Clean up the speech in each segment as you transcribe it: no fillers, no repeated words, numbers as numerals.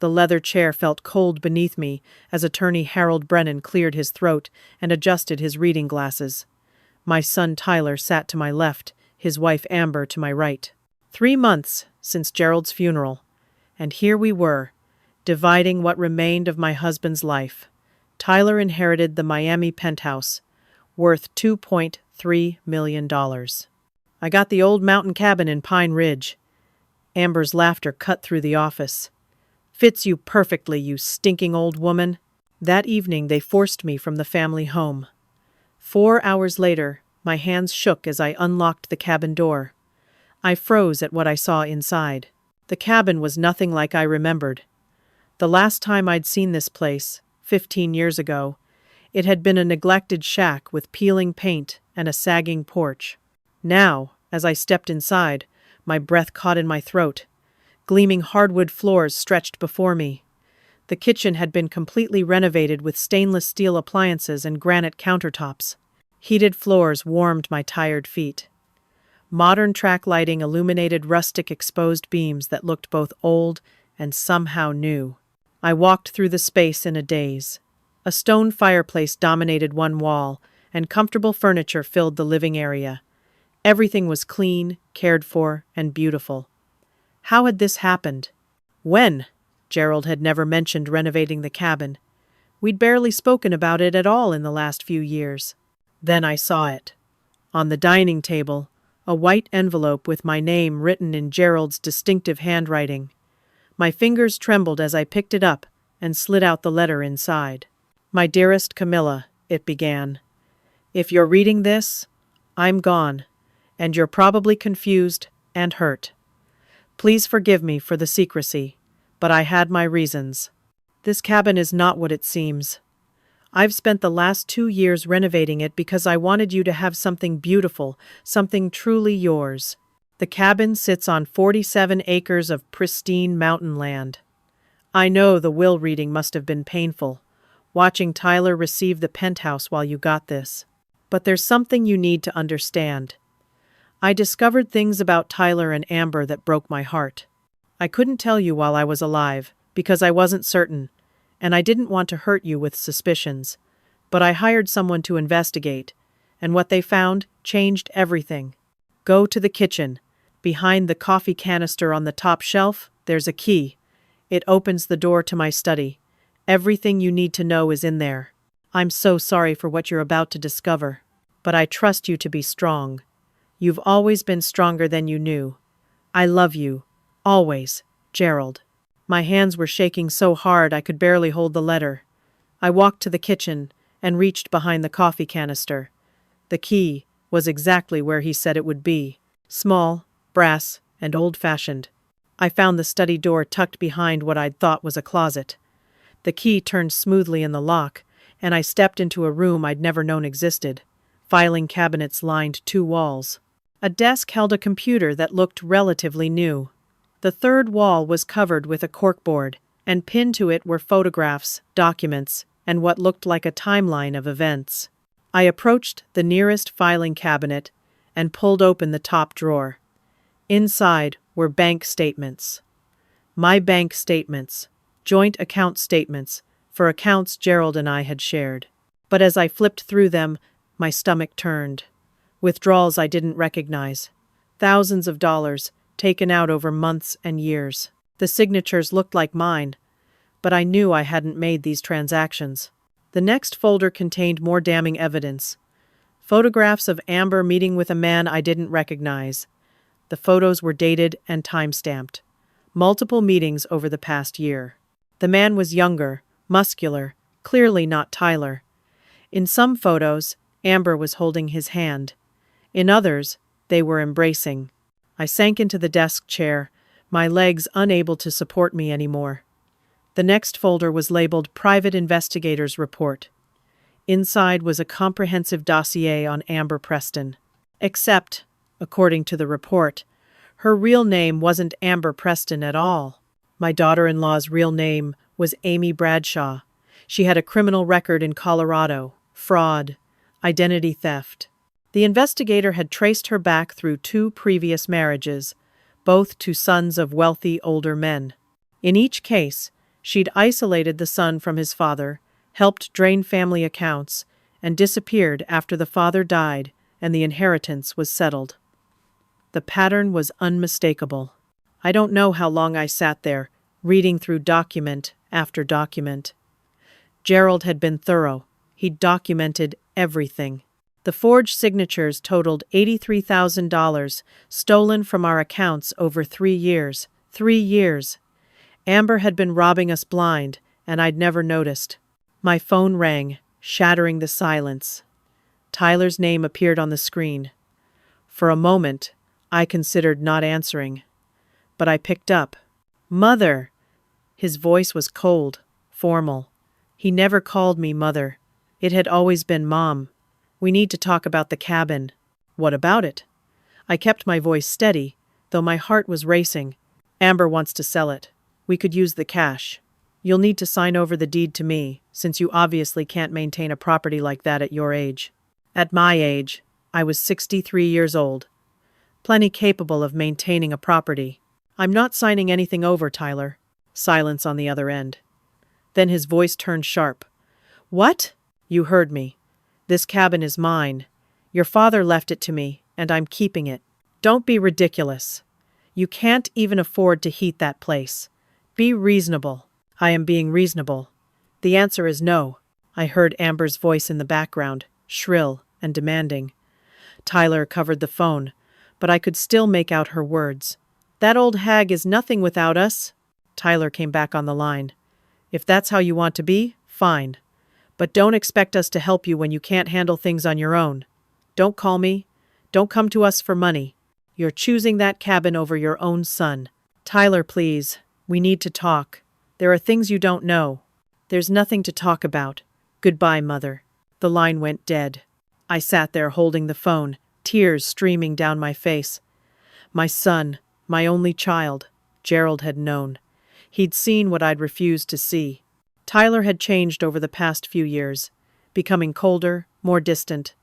The leather chair felt cold beneath me as Attorney Harold Brennan cleared his throat and adjusted his reading glasses. My son Tyler sat to my left, his wife Amber to my right. 3 months since Gerald's funeral, and here we were, dividing what remained of my husband's life. Tyler inherited the Miami penthouse, worth $2.3 million. I got the old mountain cabin in Pine Ridge. Amber's laughter cut through the office. Fits you perfectly, you stinking old woman. That evening they forced me from the family home. 4 hours later, my hands shook as I unlocked the cabin door. I froze at what I saw inside. The cabin was nothing like I remembered. The last time I'd seen this place, 15 years ago, it had been a neglected shack with peeling paint and a sagging porch. Now, as I stepped inside, my breath caught in my throat. Gleaming hardwood floors stretched before me. The kitchen had been completely renovated with stainless steel appliances and granite countertops. Heated floors warmed my tired feet. Modern track lighting illuminated rustic exposed beams that looked both old and somehow new. I walked through the space in a daze. A stone fireplace dominated one wall, and comfortable furniture filled the living area. Everything was clean, cared for, and beautiful. How had this happened? When? Gerald had never mentioned renovating the cabin. We'd barely spoken about it at all in the last few years. Then I saw it. On the dining table, a white envelope with my name written in Gerald's distinctive handwriting. My fingers trembled as I picked it up and slid out the letter inside. "My dearest Camilla," it began. "If you're reading this, I'm gone, and you're probably confused and hurt. Please forgive me for the secrecy, but I had my reasons. This cabin is not what it seems. I've spent the last 2 years renovating it because I wanted you to have something beautiful, something truly yours. The cabin sits on 47 acres of pristine mountain land. I know the will reading must have been painful, watching Tyler receive the penthouse while you got this. But there's something you need to understand. I discovered things about Tyler and Amber that broke my heart. I couldn't tell you while I was alive, because I wasn't certain, and I didn't want to hurt you with suspicions. But I hired someone to investigate, and what they found changed everything. Go to the kitchen. Behind the coffee canister on the top shelf, there's a key. It opens the door to my study. Everything you need to know is in there. I'm so sorry for what you're about to discover, but I trust you to be strong. You've always been stronger than you knew. I love you. Always, Gerald." My hands were shaking so hard I could barely hold the letter. I walked to the kitchen and reached behind the coffee canister. The key was exactly where he said it would be. Small, brass, and old-fashioned. I found the study door tucked behind what I'd thought was a closet. The key turned smoothly in the lock, and I stepped into a room I'd never known existed. Filing cabinets lined 2 walls. A desk held a computer that looked relatively new. The third wall was covered with a corkboard, and pinned to it were photographs, documents, and what looked like a timeline of events. I approached the nearest filing cabinet and pulled open the top drawer. Inside were bank statements. My bank statements, joint account statements, for accounts Gerald and I had shared. But as I flipped through them, my stomach turned. Withdrawals I didn't recognize. Thousands of dollars, taken out over months and years. The signatures looked like mine, but I knew I hadn't made these transactions. The next folder contained more damning evidence. Photographs of Amber meeting with a man I didn't recognize. The photos were dated and time-stamped. Multiple meetings over the past year. The man was younger, muscular, clearly not Tyler. In some photos, Amber was holding his hand. In others, they were embracing. I sank into the desk chair, my legs unable to support me anymore. The next folder was labeled Private Investigator's Report. Inside was a comprehensive dossier on Amber Preston. Except, according to the report, her real name wasn't Amber Preston at all. My daughter-in-law's real name was Amy Bradshaw. She had a criminal record in Colorado, fraud, identity theft. The investigator had traced her back through 2 previous marriages, both to sons of wealthy older men. In each case, She'd isolated the son from his father, helped drain family accounts, and disappeared after the father died and the inheritance was settled. The pattern was unmistakable. I don't know how long I sat there, reading through document after document. Gerald had been thorough. He'd documented everything. The forged signatures totaled $83,000, stolen from our accounts over 3 years. 3 years. Amber had been robbing us blind, and I'd never noticed. My phone rang, shattering the silence. Tyler's name appeared on the screen. For a moment, I considered not answering. But I picked up. "Mother!" His voice was cold, formal. He never called me mother. It had always been Mom. "We need to talk about the cabin." "What about it?" I kept my voice steady, though my heart was racing. "Amber wants to sell it. We could use the cash. You'll need to sign over the deed to me, since you obviously can't maintain a property like that at your age." At my age, I was 63 years old. Plenty capable of maintaining a property. "I'm not signing anything over, Tyler." Silence on the other end. Then his voice turned sharp. "What?" "You heard me. This cabin is mine. Your father left it to me, and I'm keeping it. Don't be ridiculous. You can't even afford to heat that place. Be reasonable." "I am being reasonable. The answer is no." I heard Amber's voice in the background, shrill and demanding. Tyler covered the phone, but I could still make out her words. "That old hag is nothing without us." Tyler came back on the line. "If that's how you want to be, fine. But don't expect us to help you when you can't handle things on your own. Don't call me. Don't come to us for money. You're choosing that cabin over your own son." "Tyler, please. We need to talk. There are things you don't know." "There's nothing to talk about. Goodbye, Mother." The line went dead. I sat there holding the phone, tears streaming down my face. My son, my only child, Gerald had known. He'd seen what I'd refused to see. Tyler had changed over the past few years, becoming colder, more distant.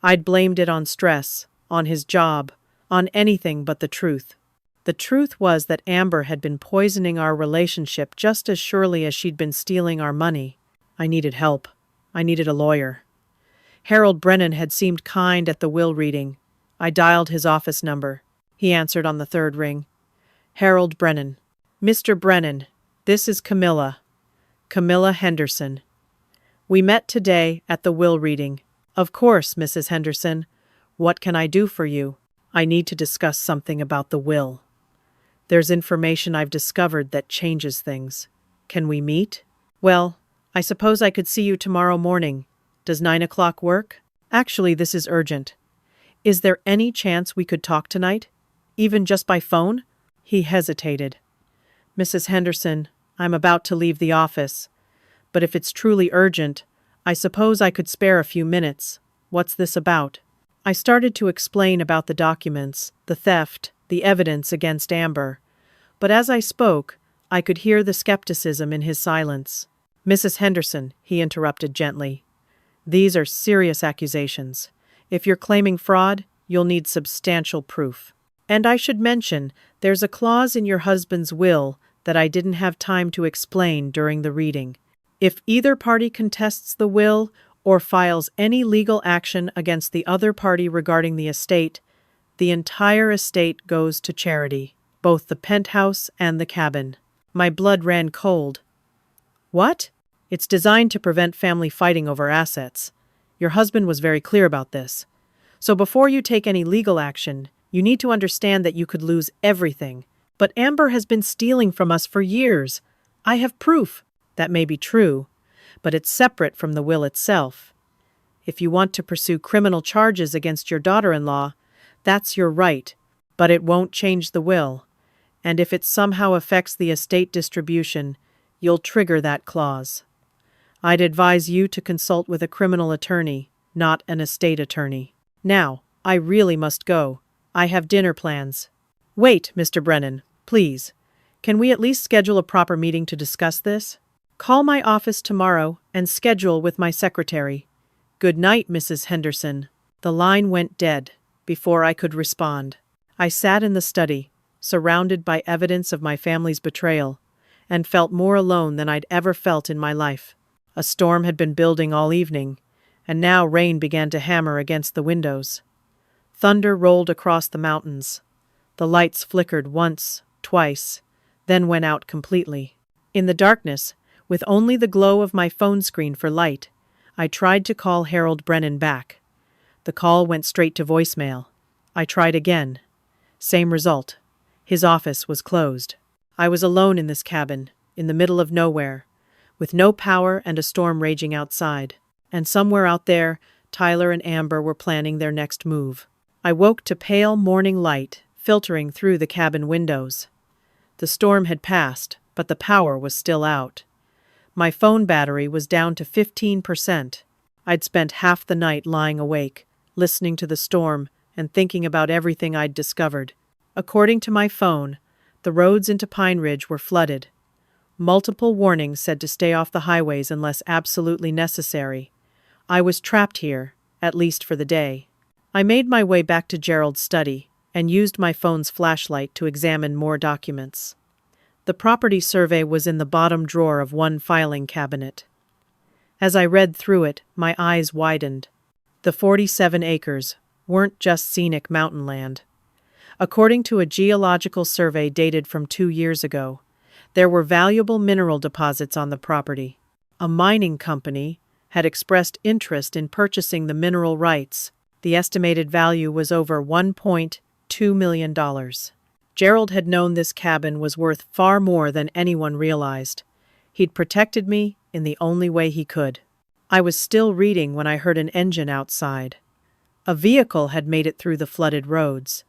I'd blamed it on stress, on his job, on anything but the truth. The truth was that Amber had been poisoning our relationship just as surely as she'd been stealing our money. I needed help. I needed a lawyer. Harold Brennan had seemed kind at the will reading. I dialed his office number. He answered on the third ring. "Harold Brennan." "Mr. Brennan, this is Camilla. Camilla Henderson. We met today at the will reading." "Of course, Mrs. Henderson. What can I do for you?" "I need to discuss something about the will. There's information I've discovered that changes things. Can we meet?" "Well, I suppose I could see you tomorrow morning. Does 9 o'clock work?" "Actually, this is urgent. Is there any chance we could talk tonight? Even just by phone?" He hesitated. "Mrs. Henderson, I'm about to leave the office. But if it's truly urgent, I suppose I could spare a few minutes. What's this about?" I started to explain about the documents, the theft, the evidence against Amber. But as I spoke, I could hear the skepticism in his silence. "Mrs. Henderson," he interrupted gently, "these are serious accusations. If you're claiming fraud, you'll need substantial proof. And I should mention, there's a clause in your husband's will that I didn't have time to explain during the reading. If either party contests the will or files any legal action against the other party regarding the estate, the entire estate goes to charity, both the penthouse and the cabin." My blood ran cold. "What?" "It's designed to prevent family fighting over assets. Your husband was very clear about this. So before you take any legal action, you need to understand that you could lose everything. But Amber has been stealing from us for years. I have proof." "That may be true, but it's separate from the will itself. If you want to pursue criminal charges against your daughter-in-law, that's your right, but it won't change the will. And if it somehow affects the estate distribution, you'll trigger that clause. I'd advise you to consult with a criminal attorney, not an estate attorney. Now, I really must go. I have dinner plans." "Wait, Mr. Brennan, please. Can we at least schedule a proper meeting to discuss this? Call my office tomorrow and schedule with my secretary. Good night, Mrs. Henderson." The line went dead before I could respond. I sat in the study, surrounded by evidence of my family's betrayal, and felt more alone than I'd ever felt in my life. A storm had been building all evening, and now rain began to hammer against the windows. Thunder rolled across the mountains. The lights flickered once, twice, then went out completely. In the darkness, with only the glow of my phone screen for light, I tried to call Harold Brennan back. The call went straight to voicemail. I tried again. Same result. His office was closed. I was alone in this cabin, in the middle of nowhere, with no power and a storm raging outside. And somewhere out there, Tyler and Amber were planning their next move. I woke to pale morning light filtering through the cabin windows. The storm had passed, but the power was still out. My phone battery was down to 15%. I'd spent half the night lying awake, listening to the storm and thinking about everything I'd discovered. According to my phone, the roads into Pine Ridge were flooded. Multiple warnings said to stay off the highways unless absolutely necessary. I was trapped here, at least for the day. I made my way back to Gerald's study and used my phone's flashlight to examine more documents. The property survey was in the bottom drawer of one filing cabinet. As I read through it, my eyes widened. The 47 acres weren't just scenic mountain land. According to a geological survey dated from 2 years ago, there were valuable mineral deposits on the property. A mining company had expressed interest in purchasing the mineral rights. The estimated value was over $1.2 million. Gerald had known this cabin was worth far more than anyone realized. He'd protected me in the only way he could. I was still reading when I heard an engine outside. A vehicle had made it through the flooded roads.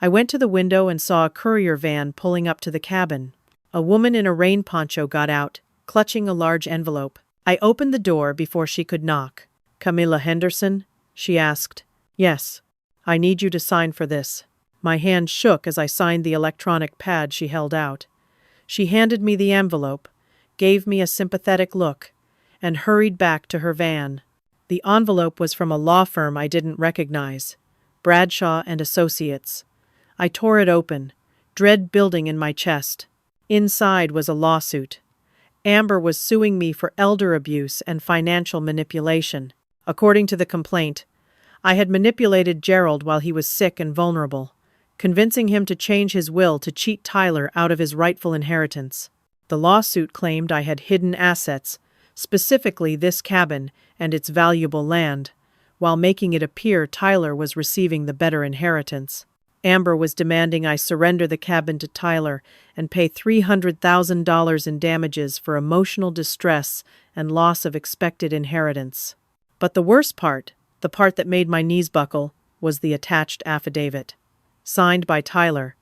I went to the window and saw a courier van pulling up to the cabin. A woman in a rain poncho got out, clutching a large envelope. I opened the door before she could knock. "Camilla Henderson?" she asked. "Yes. I need you to sign for this." My hand shook as I signed the electronic pad she held out. She handed me the envelope, gave me a sympathetic look, and hurried back to her van. The envelope was from a law firm I didn't recognize, Bradshaw and Associates. I tore it open, dread building in my chest. Inside was a lawsuit. Amber was suing me for elder abuse and financial manipulation. According to the complaint, I had manipulated Gerald while he was sick and vulnerable, convincing him to change his will to cheat Tyler out of his rightful inheritance. The lawsuit claimed I had hidden assets, specifically this cabin and its valuable land, while making it appear Tyler was receiving the better inheritance. Amber was demanding I surrender the cabin to Tyler and pay $300,000 in damages for emotional distress and loss of expected inheritance. But the worst part, the part that made my knees buckle, was the attached affidavit. Signed by Tyler.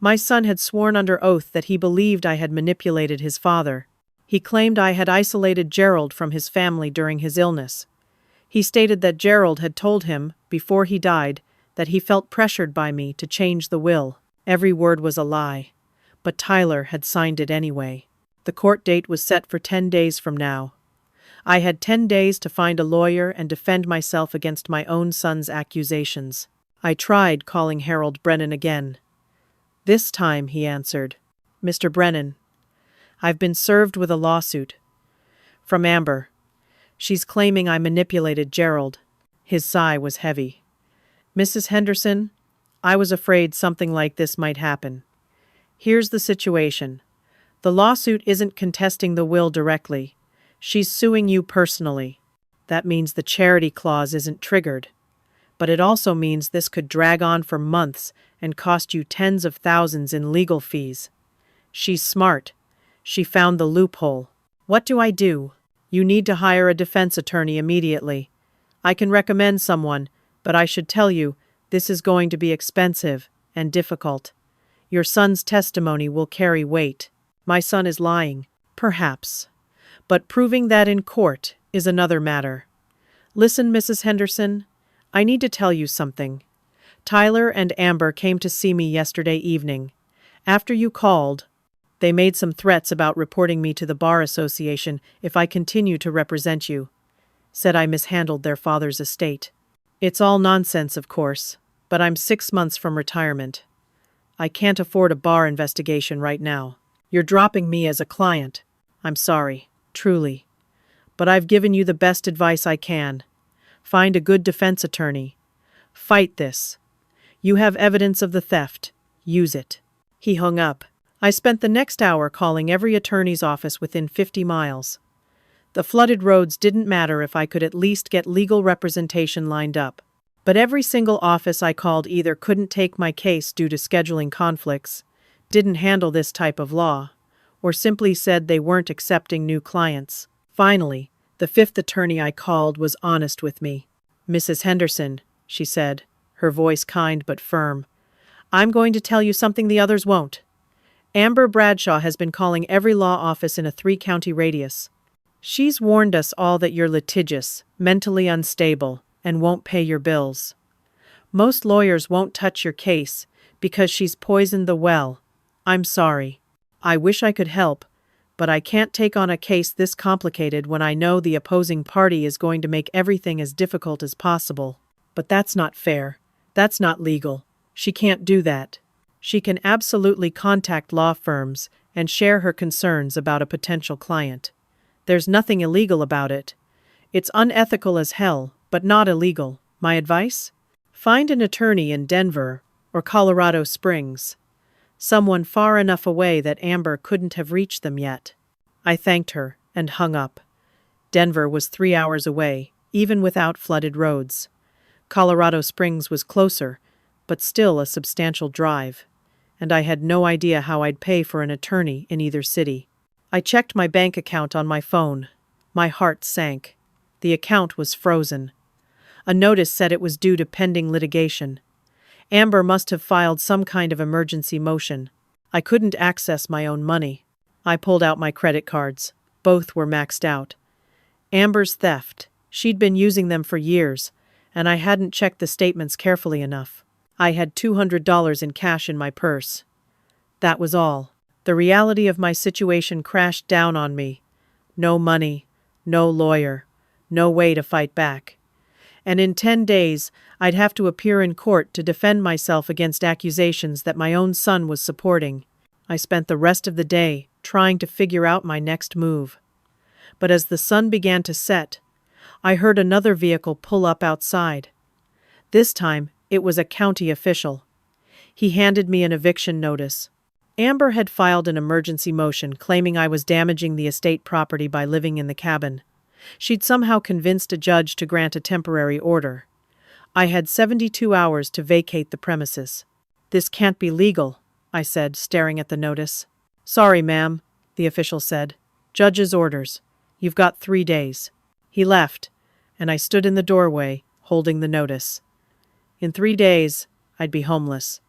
My son had sworn under oath that he believed I had manipulated his father. He claimed I had isolated Gerald from his family during his illness. He stated that Gerald had told him, before he died, that he felt pressured by me to change the will. Every word was a lie, but Tyler had signed it anyway. The court date was set for 10 days from now. I had 10 days to find a lawyer and defend myself against my own son's accusations. I tried calling Harold Brennan again. This time he answered, "Mr. Brennan, I've been served with a lawsuit. From Amber. She's claiming I manipulated Gerald." His sigh was heavy. "Mrs. Henderson, I was afraid something like this might happen. Here's the situation. The lawsuit isn't contesting the will directly. She's suing you personally. That means the charity clause isn't triggered. But it also means this could drag on for months and cost you tens of thousands in legal fees. She's smart. She found the loophole. What do I do? You need to hire a defense attorney immediately. I can recommend someone, but I should tell you, this is going to be expensive and difficult. Your son's testimony will carry weight. My son is lying, perhaps. But proving that in court is another matter. Listen, Mrs. Henderson, I need to tell you something. Tyler and Amber came to see me yesterday evening. After you called, they made some threats about reporting me to the Bar Association if I continue to represent you. Said I mishandled their father's estate. It's all nonsense, of course, but I'm 6 months from retirement. I can't afford a bar investigation right now. You're dropping me as a client. I'm sorry, truly. But I've given you the best advice I can. Find a good defense attorney. Fight this. You have evidence of the theft. Use it." He hung up. I spent the next hour calling every attorney's office within 50 miles. The flooded roads didn't matter if I could at least get legal representation lined up. But every single office I called either couldn't take my case due to scheduling conflicts, didn't handle this type of law, or simply said they weren't accepting new clients. Finally, the fifth attorney I called was honest with me. "Mrs. Henderson," she said, her voice kind but firm, "I'm going to tell you something the others won't. Amber Bradshaw has been calling every law office in a 3-county radius. She's warned us all that you're litigious, mentally unstable, and won't pay your bills. Most lawyers won't touch your case because she's poisoned the well. I'm sorry. I wish I could help, but I can't take on a case this complicated when I know the opposing party is going to make everything as difficult as possible. But that's not fair. That's not legal. She can't do that. She can absolutely contact law firms and share her concerns about a potential client. There's nothing illegal about it. It's unethical as hell, but not illegal. My advice? Find an attorney in Denver or Colorado Springs. Someone far enough away that Amber couldn't have reached them yet." I thanked her and hung up. Denver was 3 hours away, even without flooded roads. Colorado Springs was closer, but still a substantial drive. And I had no idea how I'd pay for an attorney in either city. I checked my bank account on my phone. My heart sank. The account was frozen. A notice said it was due to pending litigation. Amber must have filed some kind of emergency motion. I couldn't access my own money. I pulled out my credit cards. Both were maxed out. Amber's theft. She'd been using them for years, and I hadn't checked the statements carefully enough. I had $200 in cash in my purse. That was all. The reality of my situation crashed down on me. No money, no lawyer, no way to fight back. And in 10 days, I'd have to appear in court to defend myself against accusations that my own son was supporting. I spent the rest of the day trying to figure out my next move. But as the sun began to set, I heard another vehicle pull up outside. This time, it was a county official. He handed me an eviction notice. Amber had filed an emergency motion claiming I was damaging the estate property by living in the cabin. She'd somehow convinced a judge to grant a temporary order. I had 72 hours to vacate the premises. "This can't be legal," I said, staring at the notice. "Sorry, ma'am," the official said. "Judge's orders. You've got 3 days." He left, and I stood in the doorway, holding the notice. In 3 days, I'd be homeless.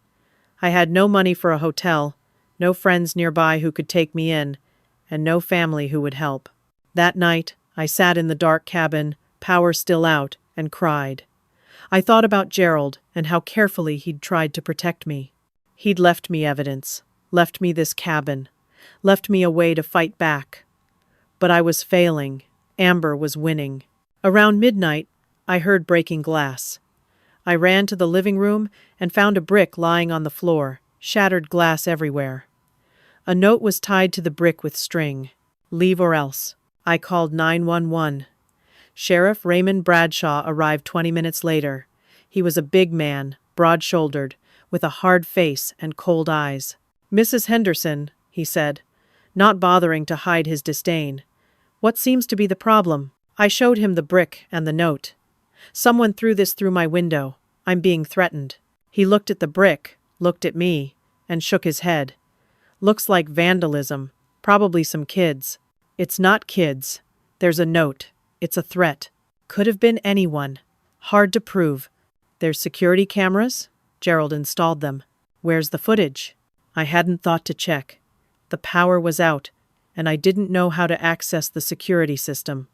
I had no money for a hotel, no friends nearby who could take me in, and no family who would help. That night, I sat in the dark cabin, power still out, and cried. I thought about Gerald and how carefully he'd tried to protect me. He'd left me evidence, left me this cabin, left me a way to fight back. But I was failing. Amber was winning. Around midnight, I heard breaking glass. I ran to the living room and found a brick lying on the floor, shattered glass everywhere. A note was tied to the brick with string. "Leave or else." I called 911. Sheriff Raymond Bradshaw arrived 20 minutes later. He was a big man, broad-shouldered, with a hard face and cold eyes. "Mrs. Henderson," he said, not bothering to hide his disdain. "What seems to be the problem?" I showed him the brick and the note. "Someone threw this through my window. I'm being threatened." He looked at the brick, looked at me, and shook his head. "Looks like vandalism. Probably some kids." "It's not kids. There's a note. It's a threat. Could have been anyone. Hard to prove." "There's security cameras?" Gerald installed them. "Where's the footage?" I hadn't thought to check. The power was out, and I didn't know how to access the security system.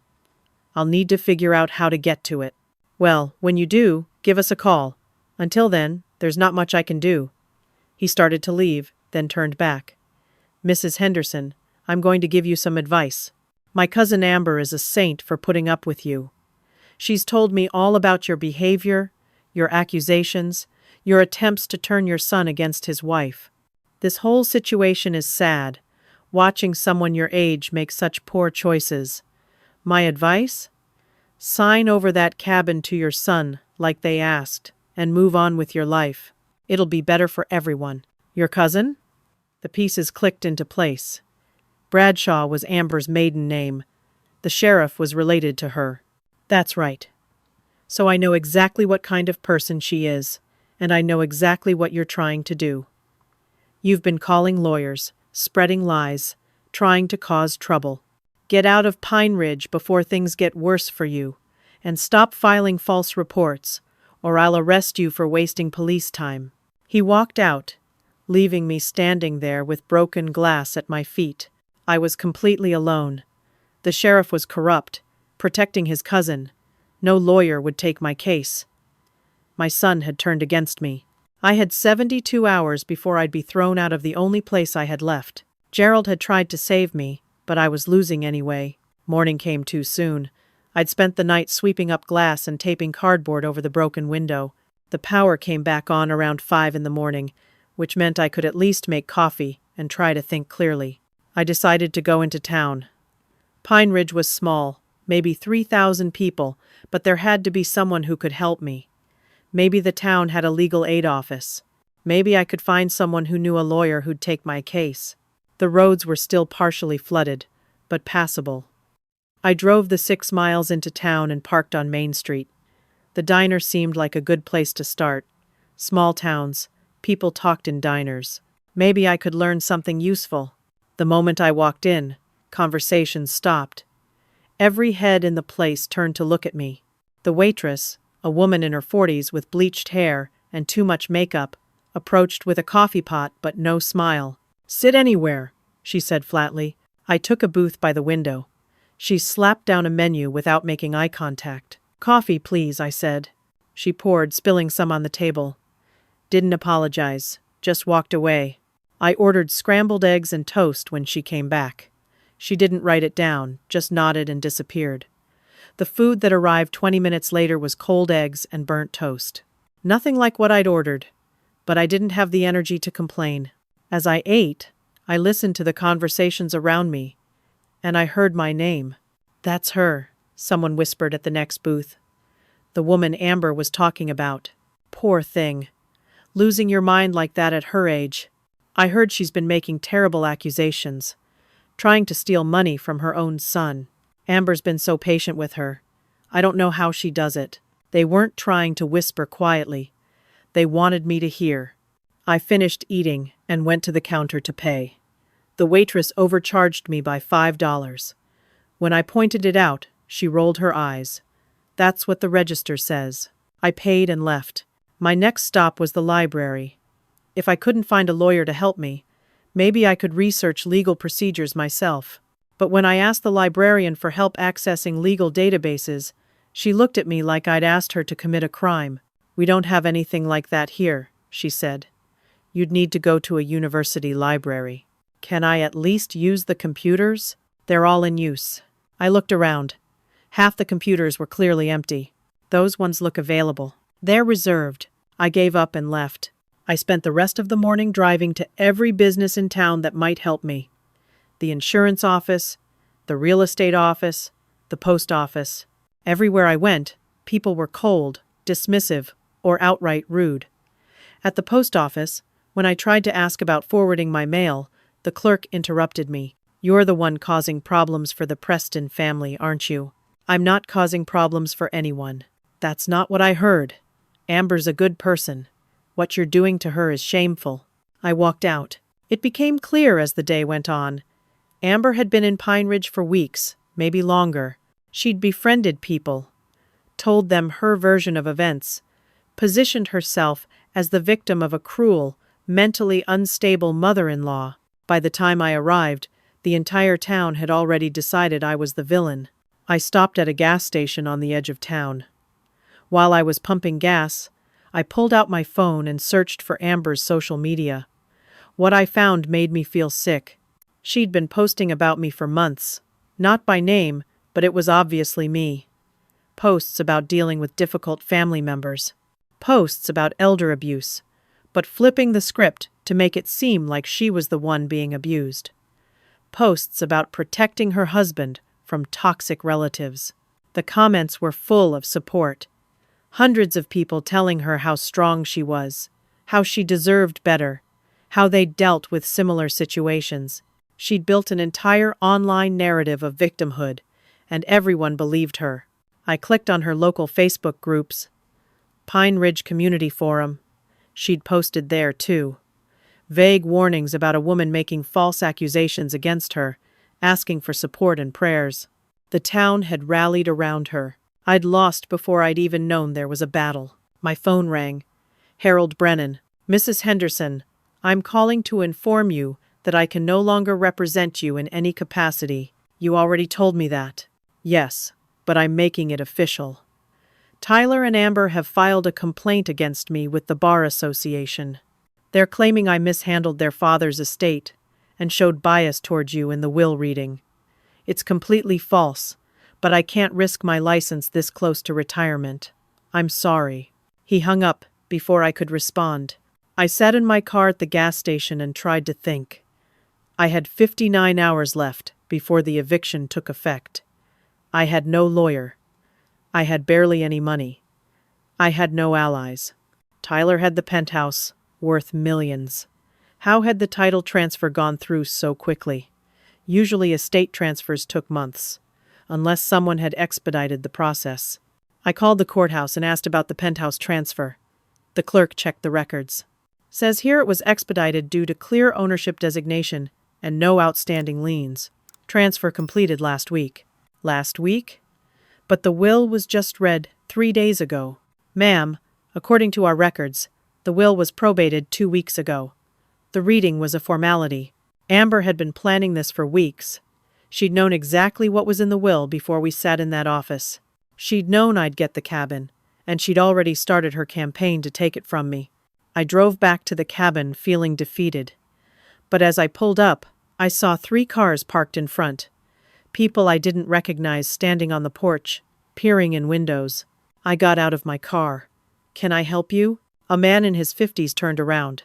"I'll need to figure out how to get to it." "Well, when you do, give us a call. Until then, there's not much I can do." He started to leave, then turned back. "Mrs. Henderson, I'm going to give you some advice. My cousin Amber is a saint for putting up with you. She's told me all about your behavior, your accusations, your attempts to turn your son against his wife. This whole situation is sad. Watching someone your age make such poor choices. My advice? Sign over that cabin to your son, like they asked, and move on with your life. It'll be better for everyone. Your cousin? The pieces clicked into place. Bradshaw was Amber's maiden name. The sheriff was related to her. That's right. So I know exactly what kind of person she is, and I know exactly what you're trying to do. You've been calling lawyers, spreading lies, trying to cause trouble. Get out of Pine Ridge before things get worse for you, and stop filing false reports, or I'll arrest you for wasting police time. He walked out, leaving me standing there with broken glass at my feet. I was completely alone. The sheriff was corrupt, protecting his cousin. No lawyer would take my case. My son had turned against me. I had 72 hours before I'd be thrown out of the only place I had left. Gerald had tried to save me, but I was losing anyway. Morning came too soon. I'd spent the night sweeping up glass and taping cardboard over the broken window. The power came back on around 5 in the morning, which meant I could at least make coffee and try to think clearly. I decided to go into town. Pine Ridge was small, maybe 3,000 people, but there had to be someone who could help me. Maybe the town had a legal aid office. Maybe I could find someone who knew a lawyer who'd take my case. The roads were still partially flooded, but passable. I drove the 6 miles into town and parked on Main Street. The diner seemed like a good place to start. Small towns, people talked in diners. Maybe I could learn something useful. The moment I walked in, conversations stopped. Every head in the place turned to look at me. The waitress, a woman in her 40s with bleached hair and too much makeup, approached with a coffee pot but no smile. "Sit anywhere," she said flatly. I took a booth by the window. She slapped down a menu without making eye contact. "Coffee, please," I said. She poured, spilling some on the table. Didn't apologize, just walked away. I ordered scrambled eggs and toast when she came back. She didn't write it down, just nodded and disappeared. The food that arrived 20 minutes later was cold eggs and burnt toast. Nothing like what I'd ordered, but I didn't have the energy to complain. As I ate, I listened to the conversations around me, and I heard my name. "That's her," someone whispered at the next booth. The woman Amber was talking about. Poor thing. Losing your mind like that at her age. I heard she's been making terrible accusations, trying to steal money from her own son. Amber's been so patient with her. I don't know how she does it. They weren't trying to whisper quietly. They wanted me to hear. I finished eating and went to the counter to pay. The waitress overcharged me by $5. When I pointed it out, she rolled her eyes. "That's what the register says." I paid and left. My next stop was the library. If I couldn't find a lawyer to help me, maybe I could research legal procedures myself. But when I asked the librarian for help accessing legal databases, she looked at me like I'd asked her to commit a crime. "We don't have anything like that here," she said. "You'd need to go to a university library." "Can I at least use the computers?" "They're all in use." I looked around. Half the computers were clearly empty. "Those ones look available." "They're reserved." I gave up and left. I spent the rest of the morning driving to every business in town that might help me. The insurance office, the real estate office, the post office. Everywhere I went, people were cold, dismissive, or outright rude. At the post office, when I tried to ask about forwarding my mail, the clerk interrupted me. "You're the one causing problems for the Preston family, aren't you?" "I'm not causing problems for anyone." "That's not what I heard. Amber's a good person. What you're doing to her is shameful." I walked out. It became clear as the day went on. Amber had been in Pine Ridge for weeks, maybe longer. She'd befriended people, told them her version of events, positioned herself as the victim of a cruel, mentally unstable mother-in-law. By the time I arrived, the entire town had already decided I was the villain. I stopped at a gas station on the edge of town. While I was pumping gas, I pulled out my phone and searched for Amber's social media. What I found made me feel sick. She'd been posting about me for months. Not by name, but it was obviously me. Posts about dealing with difficult family members. Posts about elder abuse, but flipping the script to make it seem like she was the one being abused. posts about protecting her husband from toxic relatives. The comments were full of support. Hundreds of people telling her how strong she was, how she deserved better, how they'd dealt with similar situations. She'd built an entire online narrative of victimhood, and everyone believed her. I clicked on her local Facebook groups. Pine Ridge Community Forum. She'd posted there, too. Vague warnings about a woman making false accusations against her, asking for support and prayers. The town had rallied around her. I'd lost before I'd even known there was a battle. My phone rang. Harold Brennan. Mrs. Henderson, I'm calling to inform you that I can no longer represent you in any capacity. You already told me that. Yes, but I'm making it official. Tyler and Amber have filed a complaint against me with the Bar Association. They're claiming I mishandled their father's estate and showed bias towards you in the will reading. It's completely false, but I can't risk my license this close to retirement. I'm sorry. He hung up before I could respond. I sat in my car at the gas station and tried to think. I had 59 hours left before the eviction took effect. I had no lawyer. I had barely any money. I had no allies. Tyler had the penthouse, worth millions. How had the title transfer gone through so quickly? Usually estate transfers took months, unless someone had expedited the process. I called the courthouse and asked about the penthouse transfer. The clerk checked the records. Says here it was expedited due to clear ownership designation and no outstanding liens. Transfer completed last week. Last week? But the will was just read 3 days ago. Ma'am, according to our records, the will was probated 2 weeks ago. The reading was a formality. Amber had been planning this for weeks. She'd known exactly what was in the will before we sat in that office. She'd known I'd get the cabin, and she'd already started her campaign to take it from me. I drove back to the cabin feeling defeated. But as I pulled up, I saw 3 cars parked in front. People I didn't recognize standing on the porch, peering in windows. I got out of my car. Can I help you? A man in his 50s turned around.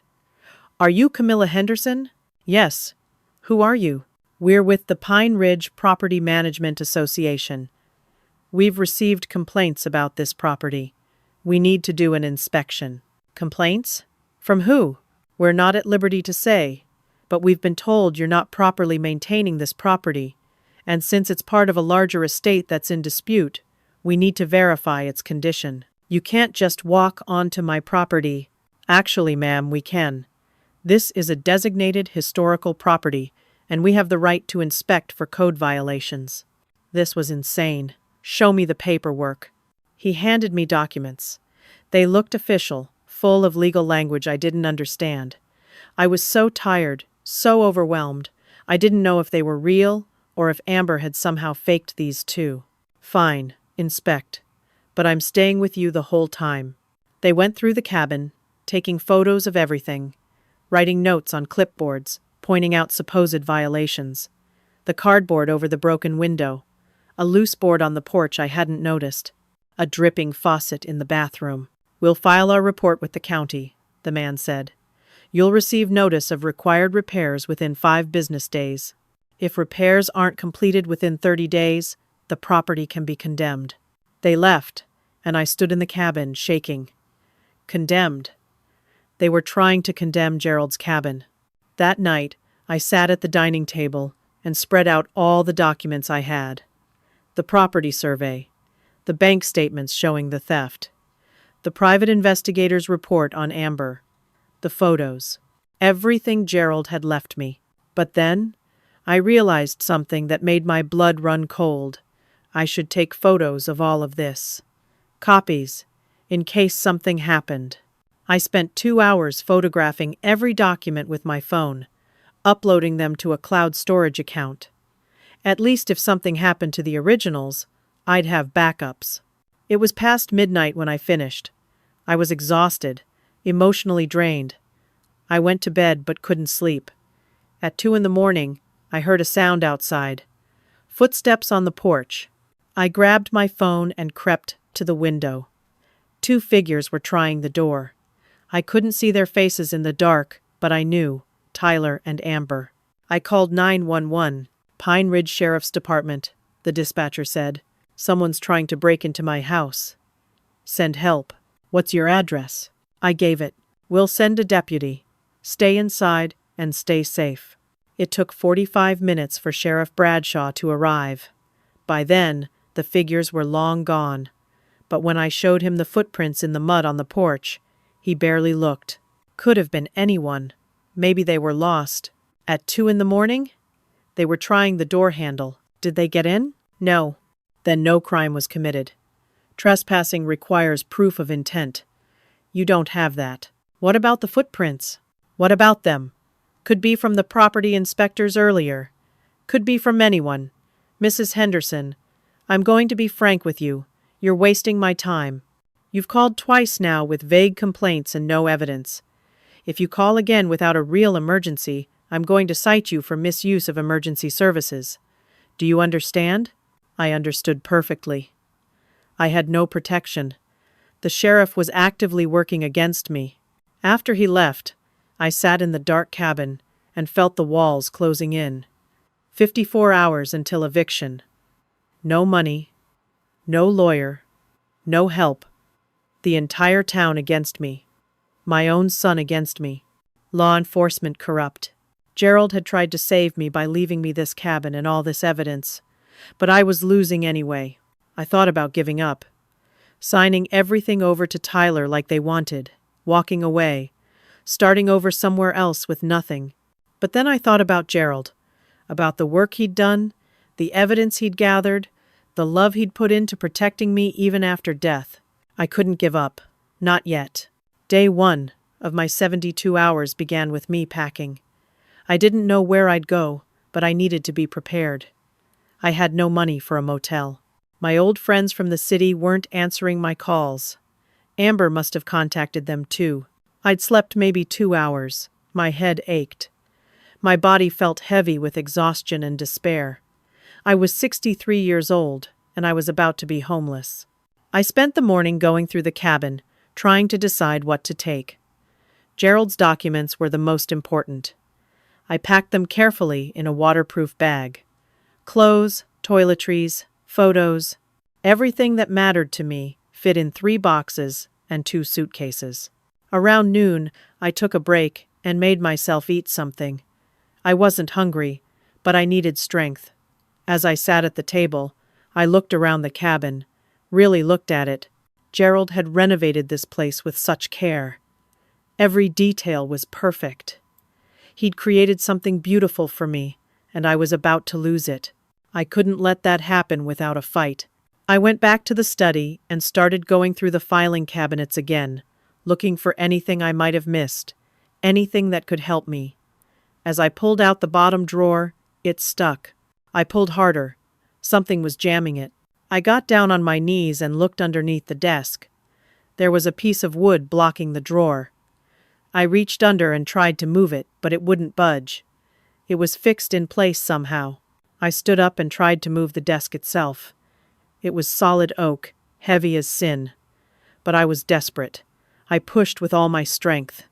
Are you Camilla Henderson? Yes. Who are you? We're with the Pine Ridge Property Management Association. We've received complaints about this property. We need to do an inspection. Complaints? From who? We're not at liberty to say, but we've been told you're not properly maintaining this property, and since it's part of a larger estate that's in dispute, we need to verify its condition. You can't just walk onto my property. Actually, ma'am, we can. This is a designated historical property, and we have the right to inspect for code violations. This was insane. Show me the paperwork. He handed me documents. They looked official, full of legal language I didn't understand. I was so tired, so overwhelmed. I didn't know if they were real or if Amber had somehow faked these too. Fine, inspect. But I'm staying with you the whole time. They went through the cabin, taking photos of everything, writing notes on clipboards, pointing out supposed violations. The cardboard over the broken window, a loose board on the porch I hadn't noticed, a dripping faucet in the bathroom. We'll file our report with the county, the man said. You'll receive notice of required repairs within 5 business days. If repairs aren't completed within 30 days, the property can be condemned. They left, and I stood in the cabin, shaking. Condemned. They were trying to condemn Gerald's cabin. That night, I sat at the dining table and spread out all the documents I had. The property survey, the bank statements showing the theft, the private investigator's report on Amber, the photos, everything Gerald had left me. But then, I realized something that made my blood run cold. I should take photos of all of this. Copies, in case something happened. I spent 2 hours photographing every document with my phone, uploading them to a cloud storage account. At least if something happened to the originals, I'd have backups. It was past midnight when I finished. I was exhausted, emotionally drained. I went to bed but couldn't sleep. At 2 a.m, I heard a sound outside. Footsteps on the porch. I grabbed my phone and crept to the window. 2 figures were trying the door. I couldn't see their faces in the dark, but I knew, Tyler and Amber. I called 911. Pine Ridge Sheriff's Department, the dispatcher said. Someone's trying to break into my house. Send help. What's your address? I gave it. We'll send a deputy. Stay inside and stay safe. It took 45 minutes for Sheriff Bradshaw to arrive. By then, the figures were long gone. But when I showed him the footprints in the mud on the porch, he barely looked. Could have been anyone. Maybe they were lost. At 2 in the morning? They were trying the door handle. Did they get in? No. Then no crime was committed. Trespassing requires proof of intent. You don't have that. What about the footprints? What about them? Could be from the property inspectors earlier. Could be from anyone. Mrs. Henderson, I'm going to be frank with you. You're wasting my time. You've called twice now with vague complaints and no evidence. If you call again without a real emergency, I'm going to cite you for misuse of emergency services. Do you understand? I understood perfectly. I had no protection. The sheriff was actively working against me. After he left, I sat in the dark cabin and felt the walls closing in. 54 hours until eviction. No money. No lawyer. No help. The entire town against me. My own son against me. Law enforcement corrupt. Gerald had tried to save me by leaving me this cabin and all this evidence. But I was losing anyway. I thought about giving up. Signing everything over to Tyler like they wanted. Walking away. Starting over somewhere else with nothing. But then I thought about Gerald. About the work he'd done. The evidence he'd gathered. The love he'd put into protecting me even after death. I couldn't give up. Not yet. Day 1 of my 72 hours began with me packing. I didn't know where I'd go, but I needed to be prepared. I had no money for a motel. My old friends from the city weren't answering my calls. Amber must have contacted them too. I'd slept maybe 2 hours. My head ached. My body felt heavy with exhaustion and despair. I was 63 years old, and I was about to be homeless. I spent the morning going through the cabin, trying to decide what to take. Gerald's documents were the most important. I packed them carefully in a waterproof bag. Clothes, toiletries, photos, everything that mattered to me fit in 3 boxes and 2 suitcases. Around noon, I took a break and made myself eat something. I wasn't hungry, but I needed strength. As I sat at the table, I looked around the cabin, really looked at it. Gerald had renovated this place with such care. Every detail was perfect. He'd created something beautiful for me, and I was about to lose it. I couldn't let that happen without a fight. I went back to the study and started going through the filing cabinets again, looking for anything I might have missed, anything that could help me. As I pulled out the bottom drawer, it stuck. I pulled harder. Something was jamming it. I got down on my knees and looked underneath the desk. There was a piece of wood blocking the drawer. I reached under and tried to move it, but it wouldn't budge. It was fixed in place somehow. I stood up and tried to move the desk itself. It was solid oak, heavy as sin. But I was desperate. I pushed with all my strength.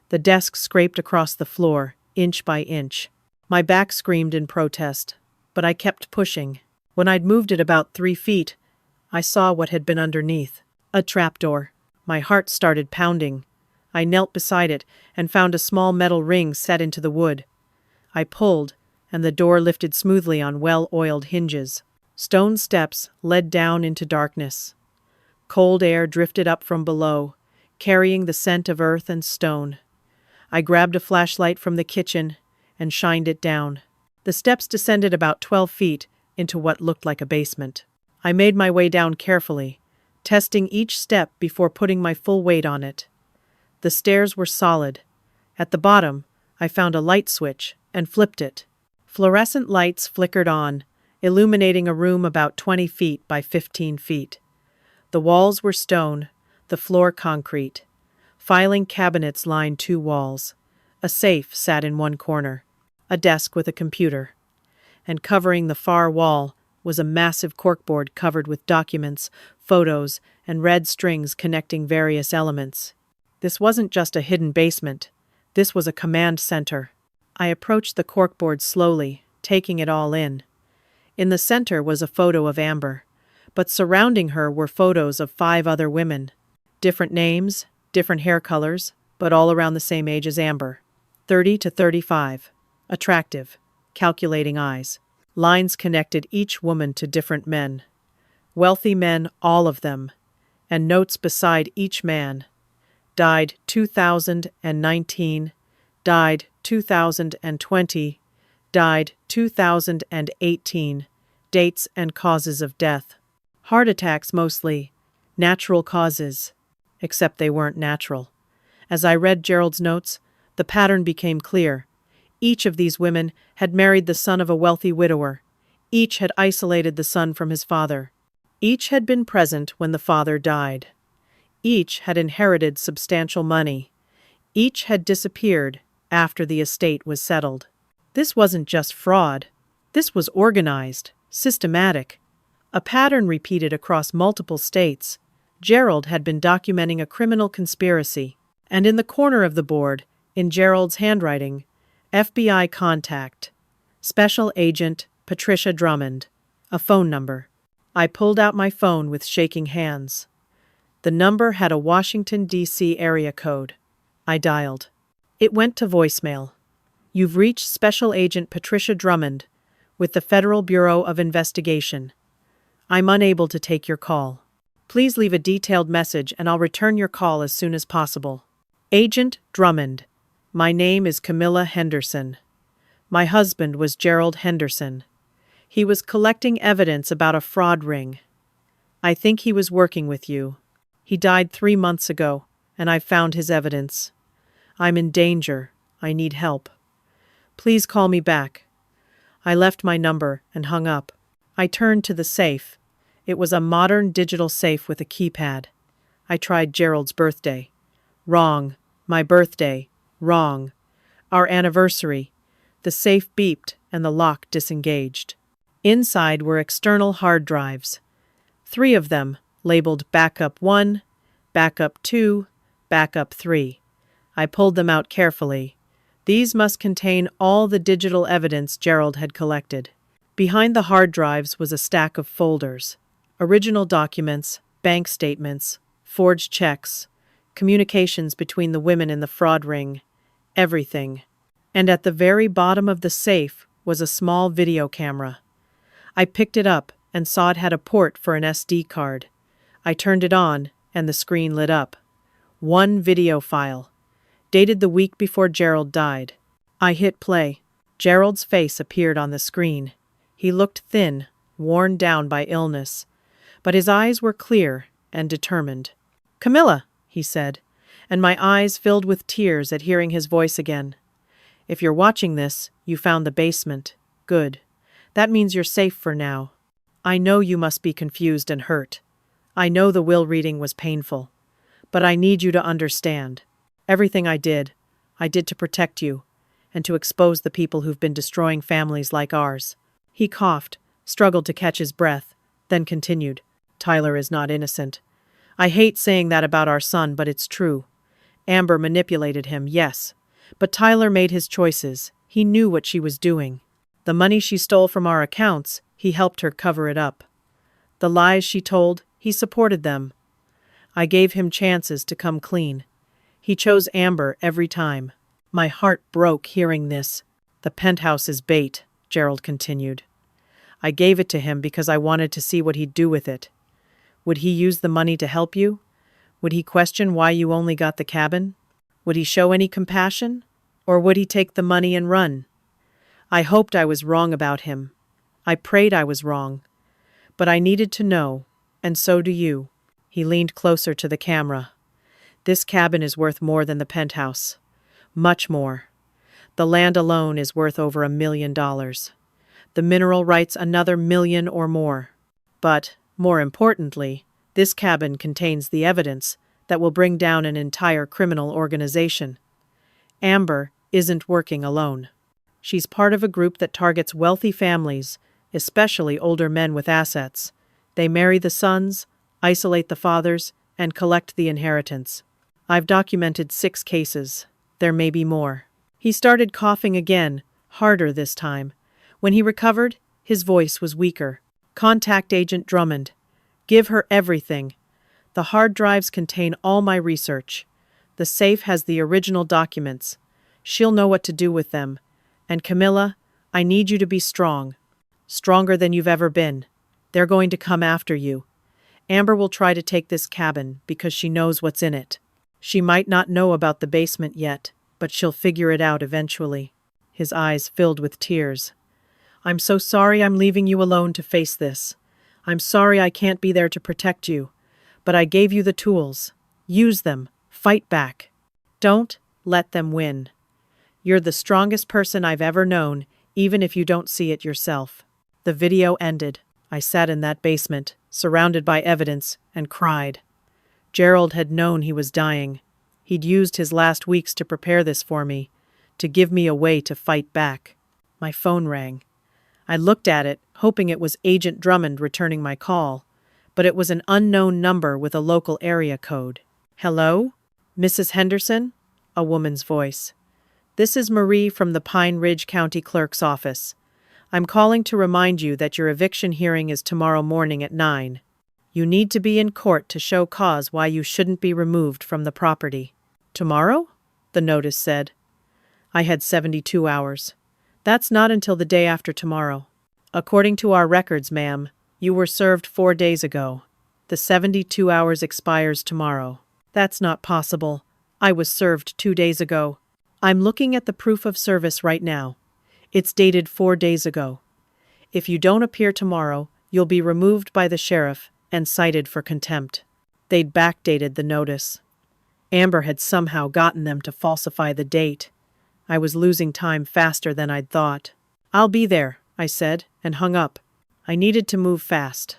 The desk scraped across the floor, inch by inch. My back screamed in protest, but I kept pushing. When I'd moved it about 3 feet, I saw what had been underneath. A trapdoor. My heart started pounding. I knelt beside it and found a small metal ring set into the wood. I pulled, and the door lifted smoothly on well-oiled hinges. Stone steps led down into darkness. Cold air drifted up from below, carrying the scent of earth and stone. I grabbed a flashlight from the kitchen and shined it down. The steps descended about 12 feet into what looked like a basement. I made my way down carefully, testing each step before putting my full weight on it. The stairs were solid. At the bottom, I found a light switch and flipped it. Fluorescent lights flickered on, illuminating a room about 20 feet by 15 feet. The walls were stone, the floor concrete. Filing cabinets lined 2 walls. A safe sat in one corner. A desk with a computer. And covering the far wall was a massive corkboard covered with documents, photos, and red strings connecting various elements. This wasn't just a hidden basement. This was a command center. I approached the corkboard slowly, taking it all in. In the center was a photo of Amber, but surrounding her were photos of 5 other women. Different names, different hair colors, but all around the same age as Amber. 30 to 35. Attractive. Calculating eyes. Lines connected each woman to different men. Wealthy men, all of them. And notes beside each man. Died 2019. Died 2020. Died 2018. Dates and causes of death. Heart attacks mostly. Natural causes. Except they weren't natural. As I read Gerald's notes, the pattern became clear. Each of these women had married the son of a wealthy widower. Each had isolated the son from his father. Each had been present when the father died. Each had inherited substantial money. Each had disappeared after the estate was settled. This wasn't just fraud. This was organized, systematic. A pattern repeated across multiple states. Gerald had been documenting a criminal conspiracy. And in the corner of the board, in Gerald's handwriting, FBI contact. Special Agent Patricia Drummond. A phone number. I pulled out my phone with shaking hands. The number had a Washington, D.C. area code. I dialed. It went to voicemail. You've reached Special Agent Patricia Drummond with the Federal Bureau of Investigation. I'm unable to take your call. Please leave a detailed message and I'll return your call as soon as possible. Agent Drummond. My name is Camilla Henderson. My husband was Gerald Henderson. He was collecting evidence about a fraud ring. I think he was working with you. He died 3 months ago, and I found his evidence. I'm in danger. I need help. Please call me back. I left my number and hung up. I turned to the safe. It was a modern digital safe with a keypad. I tried Gerald's birthday. Wrong. My birthday. Wrong. Our anniversary. The safe beeped and the lock disengaged. Inside were external hard drives. 3 of them, labeled Backup 1, Backup 2, Backup 3. I pulled them out carefully. These must contain all the digital evidence Gerald had collected. Behind the hard drives was a stack of folders. Original documents, bank statements, forged checks, communications between the women in the fraud ring, everything. And at the very bottom of the safe was a small video camera. I picked it up and saw it had a port for an SD card. I turned it on and the screen lit up. One video file, dated the week before Gerald died. I hit play. Gerald's face appeared on the screen. He looked thin, worn down by illness, but his eyes were clear and determined. "Camilla," he said, and my eyes filled with tears at hearing his voice again. "If you're watching this, you found the basement. Good. That means you're safe for now. I know you must be confused and hurt. I know the will reading was painful. But I need you to understand. Everything I did to protect you, and to expose the people who've been destroying families like ours." He coughed, struggled to catch his breath, then continued. "Tyler is not innocent. I hate saying that about our son, but it's true. Amber manipulated him, yes. But Tyler made his choices. He knew what she was doing. The money she stole from our accounts, he helped her cover it up. The lies she told, he supported them. I gave him chances to come clean. He chose Amber every time." My heart broke hearing this. "The penthouse is bait," Gerald continued. "I gave it to him because I wanted to see what he'd do with it. Would he use the money to help you? Would he question why you only got the cabin? Would he show any compassion? Or would he take the money and run? I hoped I was wrong about him. I prayed I was wrong. But I needed to know, and so do you." He leaned closer to the camera. "This cabin is worth more than the penthouse. Much more. The land alone is worth over $1 million. The mineral rights another million or more. But, more importantly, this cabin contains the evidence that will bring down an entire criminal organization. Amber isn't working alone. She's part of a group that targets wealthy families, especially older men with assets. They marry the sons, isolate the fathers, and collect the inheritance. I've documented 6 cases. There may be more." He started coughing again, harder this time. When he recovered, his voice was weaker. Contact Agent Drummond. Give her everything. The hard drives contain all my research. The safe has the original documents. She'll know what to do with them. And Camilla, I need you to be strong. Stronger than you've ever been. They're going to come after you. Amber will try to take this cabin because she knows what's in it. She might not know about the basement yet, but she'll figure it out eventually. His eyes filled with tears. I'm so sorry I'm leaving you alone to face this. I'm sorry I can't be there to protect you. But I gave you the tools. Use them. Fight back. Don't let them win. You're the strongest person I've ever known, even if you don't see it yourself. The video ended. I sat in that basement, surrounded by evidence, and cried. Gerald had known he was dying. He'd used his last weeks to prepare this for me, to give me a way to fight back. My phone rang. I looked at it, hoping it was Agent Drummond returning my call, but it was an unknown number with a local area code. Hello? Mrs. Henderson? A woman's voice. This is Marie from the Pine Ridge County Clerk's office. I'm calling to remind you that your eviction hearing is tomorrow morning at 9. You need to be in court to show cause why you shouldn't be removed from the property. Tomorrow? The notice said. I had 72 hours. That's not until the day after tomorrow. According to our records, ma'am, you were served 4 days ago. The 72 hours expires tomorrow. That's not possible. I was served 2 days ago. I'm looking at the proof of service right now. It's dated 4 days ago. If you don't appear tomorrow, you'll be removed by the sheriff and cited for contempt. They'd backdated the notice. Amber had somehow gotten them to falsify the date. I was losing time faster than I'd thought. I'll be there, I said, and hung up. I needed to move fast.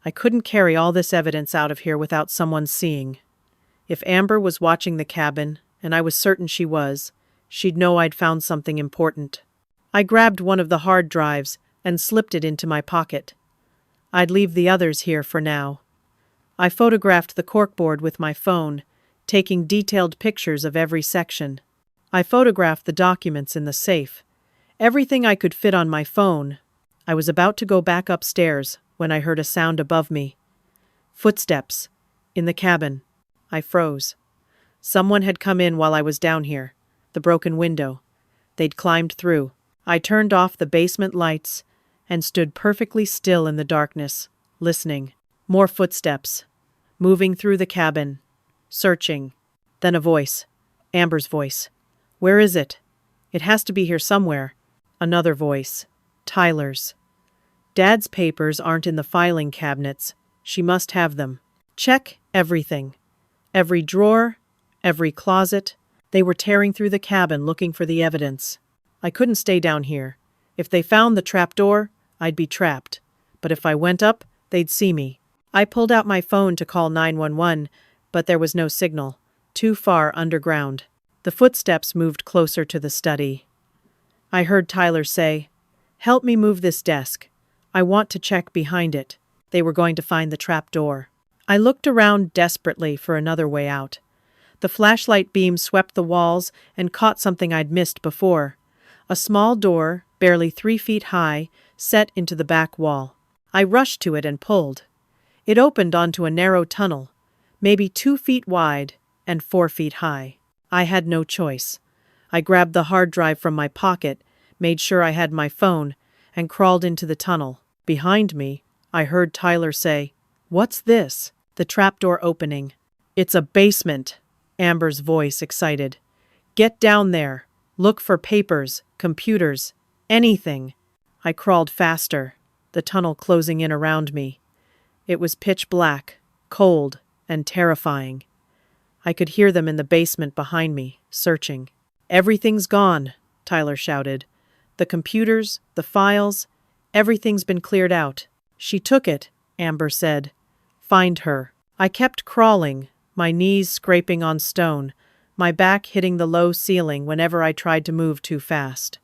I couldn't carry all this evidence out of here without someone seeing. If Amber was watching the cabin, and I was certain she was, she'd know I'd found something important. I grabbed one of the hard drives and slipped it into my pocket. I'd leave the others here for now. I photographed the corkboard with my phone, taking detailed pictures of every section. I photographed the documents in the safe. Everything I could fit on my phone. I was about to go back upstairs when I heard a sound above me. Footsteps. In the cabin. I froze. Someone had come in while I was down here. The broken window. They'd climbed through. I turned off the basement lights and stood perfectly still in the darkness, listening. More footsteps. Moving through the cabin. Searching. Then a voice. Amber's voice. Where is it? It has to be here somewhere. Another voice. Tyler's. Dad's papers aren't in the filing cabinets. She must have them. Check everything. Every drawer, every closet. They were tearing through the cabin looking for the evidence. I couldn't stay down here. If they found the trapdoor, I'd be trapped. But if I went up, they'd see me. I pulled out my phone to call 911, but there was no signal. Too far underground. The footsteps moved closer to the study. I heard Tyler say, "Help me move this desk. I want to check behind it." They were going to find the trapdoor. I looked around desperately for another way out. The flashlight beam swept the walls and caught something I'd missed before. A small door, barely 3 feet high, set into the back wall. I rushed to it and pulled. It opened onto a narrow tunnel, maybe 2 feet wide and 4 feet high. I had no choice. I grabbed the hard drive from my pocket, made sure I had my phone, and crawled into the tunnel. Behind me, I heard Tyler say, "What's this?" The trapdoor opening. "It's a basement," Amber's voice excited. "Get down there. Look for papers, computers, anything." I crawled faster, the tunnel closing in around me. It was pitch black, cold, and terrifying. I could hear them in the basement behind me, searching. "Everything's gone," Tyler shouted. "The computers, the files, everything's been cleared out." "She took it," Amber said. "Find her." I kept crawling, my knees scraping on stone, my back hitting the low ceiling whenever I tried to move too fast.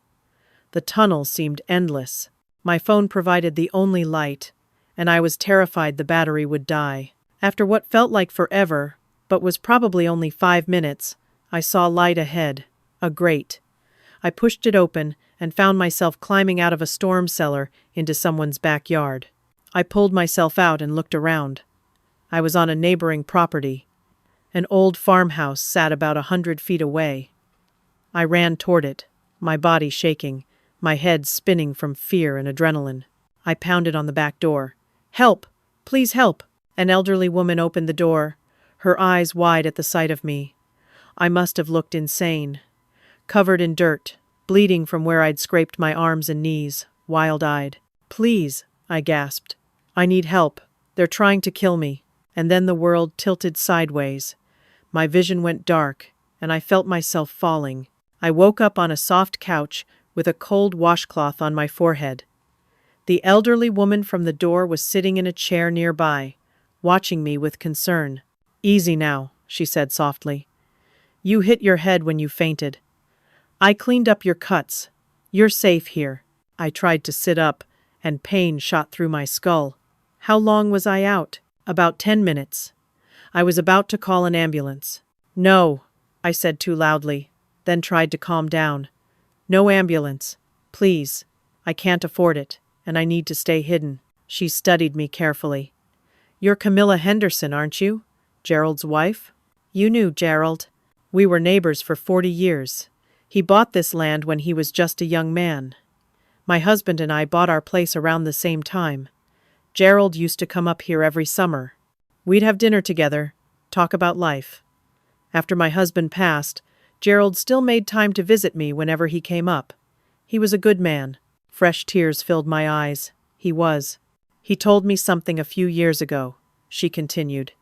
The tunnel seemed endless. My phone provided the only light, and I was terrified the battery would die. After what felt like forever, but was probably only 5 minutes, I saw light ahead, a grate. I pushed it open and found myself climbing out of a storm cellar into someone's backyard. I pulled myself out and looked around. I was on a neighboring property. An old farmhouse sat about 100 feet away. I ran toward it, my body shaking, my head spinning from fear and adrenaline. I pounded on the back door. "Help! Please help!" An elderly woman opened the door, her eyes wide at the sight of me. I must have looked insane. Covered in dirt, bleeding from where I'd scraped my arms and knees, wild-eyed. "Please," I gasped. "I need help. They're trying to kill me." And then the world tilted sideways. My vision went dark, and I felt myself falling. I woke up on a soft couch with a cold washcloth on my forehead. The elderly woman from the door was sitting in a chair nearby, watching me with concern. "Easy now," she said softly. "You hit your head when you fainted. I cleaned up your cuts. You're safe here." I tried to sit up, and pain shot through my skull. How long was I out? About 10 minutes. I was about to call an ambulance. "No," I said too loudly, then tried to calm down. "No ambulance. Please. I can't afford it, and I need to stay hidden." She studied me carefully. "You're Camilla Henderson, aren't you? Gerald's wife?" "You knew Gerald. We were neighbors for 40 years. He bought this land when he was just a young man. My husband and I bought our place around the same time. Gerald used to come up here every summer. We'd have dinner together, talk about life. After my husband passed, Gerald still made time to visit me whenever he came up. He was a good man." Fresh tears filled my eyes. He was. "He told me something a few years ago," she continued.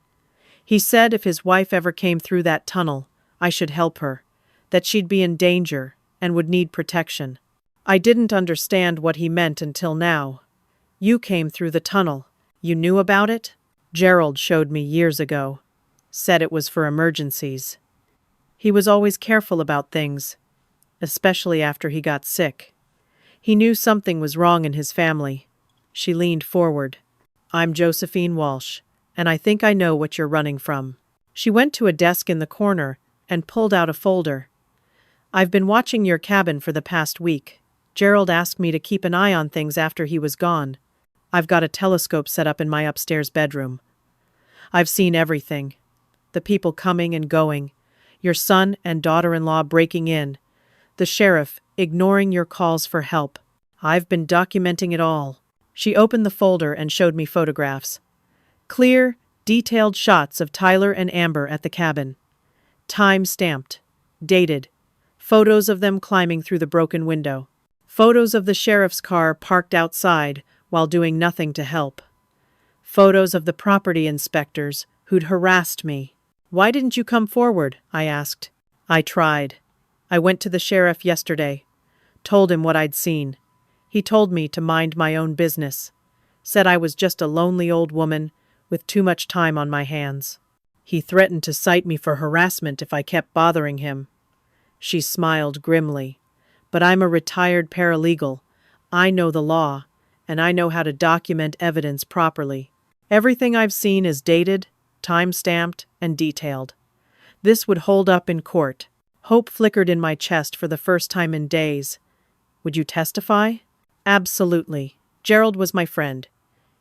"He said if his wife ever came through that tunnel, I should help her, that she'd be in danger and would need protection. I didn't understand what he meant until now. You came through the tunnel. You knew about it?" "Gerald showed me years ago. Said it was for emergencies. He was always careful about things, especially after he got sick. He knew something was wrong in his family." She leaned forward. "I'm Josephine Walsh, and I think I know what you're running from." She went to a desk in the corner and pulled out a folder. "I've been watching your cabin for the past week. Gerald asked me to keep an eye on things after he was gone. I've got a telescope set up in my upstairs bedroom. I've seen everything. The people coming and going, your son and daughter-in-law breaking in, the sheriff ignoring your calls for help. I've been documenting it all." She opened the folder and showed me photographs. Clear, detailed shots of Tyler and Amber at the cabin. Time-stamped. Dated. Photos of them climbing through the broken window. Photos of the sheriff's car parked outside while doing nothing to help. Photos of the property inspectors who'd harassed me. "Why didn't you come forward?" I asked. "I tried. I went to the sheriff yesterday. Told him what I'd seen. He told me to mind my own business. Said I was just a lonely old woman with too much time on my hands. He threatened to cite me for harassment if I kept bothering him." She smiled grimly. "But I'm a retired paralegal. I know the law, and I know how to document evidence properly. Everything I've seen is dated, time-stamped, and detailed. This would hold up in court." Hope flickered in my chest for the first time in days. "Would you testify?" "Absolutely. Gerald was my friend.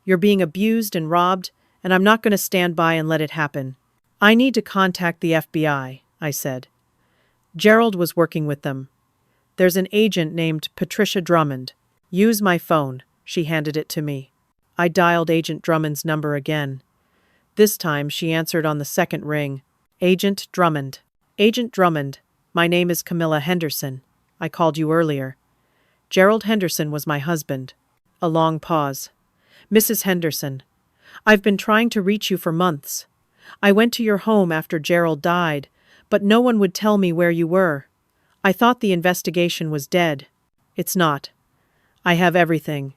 You're being abused and robbed, and I'm not going to stand by and let it happen. I need to contact the FBI," I said. "Gerald was working with them. There's an agent named Patricia Drummond. Use my phone." She handed it to me. I dialed Agent Drummond's number again. This time she answered on the second ring. "Agent Drummond." "Agent Drummond, my name is Camilla Henderson. I called you earlier. Gerald Henderson was my husband." A long pause. "Mrs. Henderson, I've been trying to reach you for months. I went to your home after Gerald died, but no one would tell me where you were. I thought the investigation was dead. It's not. I have everything.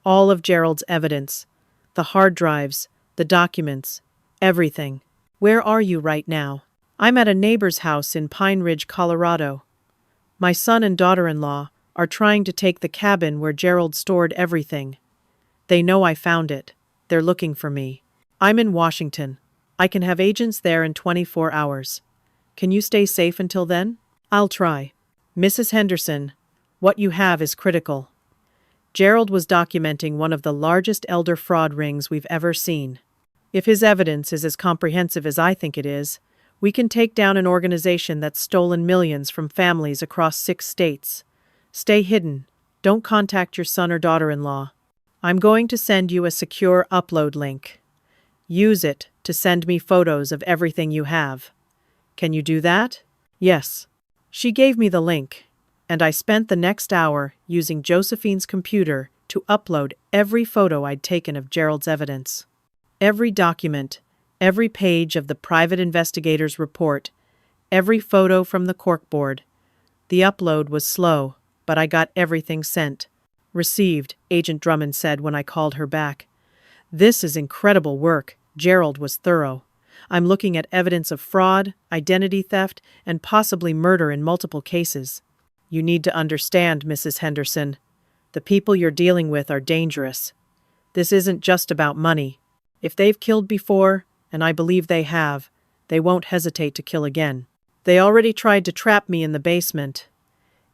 All of Gerald's evidence. The hard drives, the documents, everything. Where are you right now?" "I'm at a neighbor's house in Pine Ridge, Colorado. My son and daughter-in-law are trying to take the cabin where Gerald stored everything. They know I found it. They're looking for me. I'm in Washington. I can have agents there in 24 hours. Can you stay safe until then?" "I'll try." Mrs. Henderson, what you have is critical. Gerald was documenting one of the largest elder fraud rings we've ever seen. If his evidence is as comprehensive as I think it is, we can take down an organization that's stolen millions from families across 6 states. Stay hidden. Don't contact your son or daughter-in-law. I'm going to send you a secure upload link. Use it to send me photos of everything you have. Can you do that? Yes. She gave me the link, and I spent the next hour using Josephine's computer to upload every photo I'd taken of Gerald's evidence. Every document, every page of the private investigator's report, every photo from the corkboard. The upload was slow, but I got everything sent. Received, Agent Drummond said when I called her back. This is incredible work. Gerald was thorough. I'm looking at evidence of fraud, identity theft, and possibly murder in multiple cases. You need to understand, Mrs. Henderson. The people you're dealing with are dangerous. This isn't just about money. If they've killed before, and I believe they have, they won't hesitate to kill again. They already tried to trap me in the basement.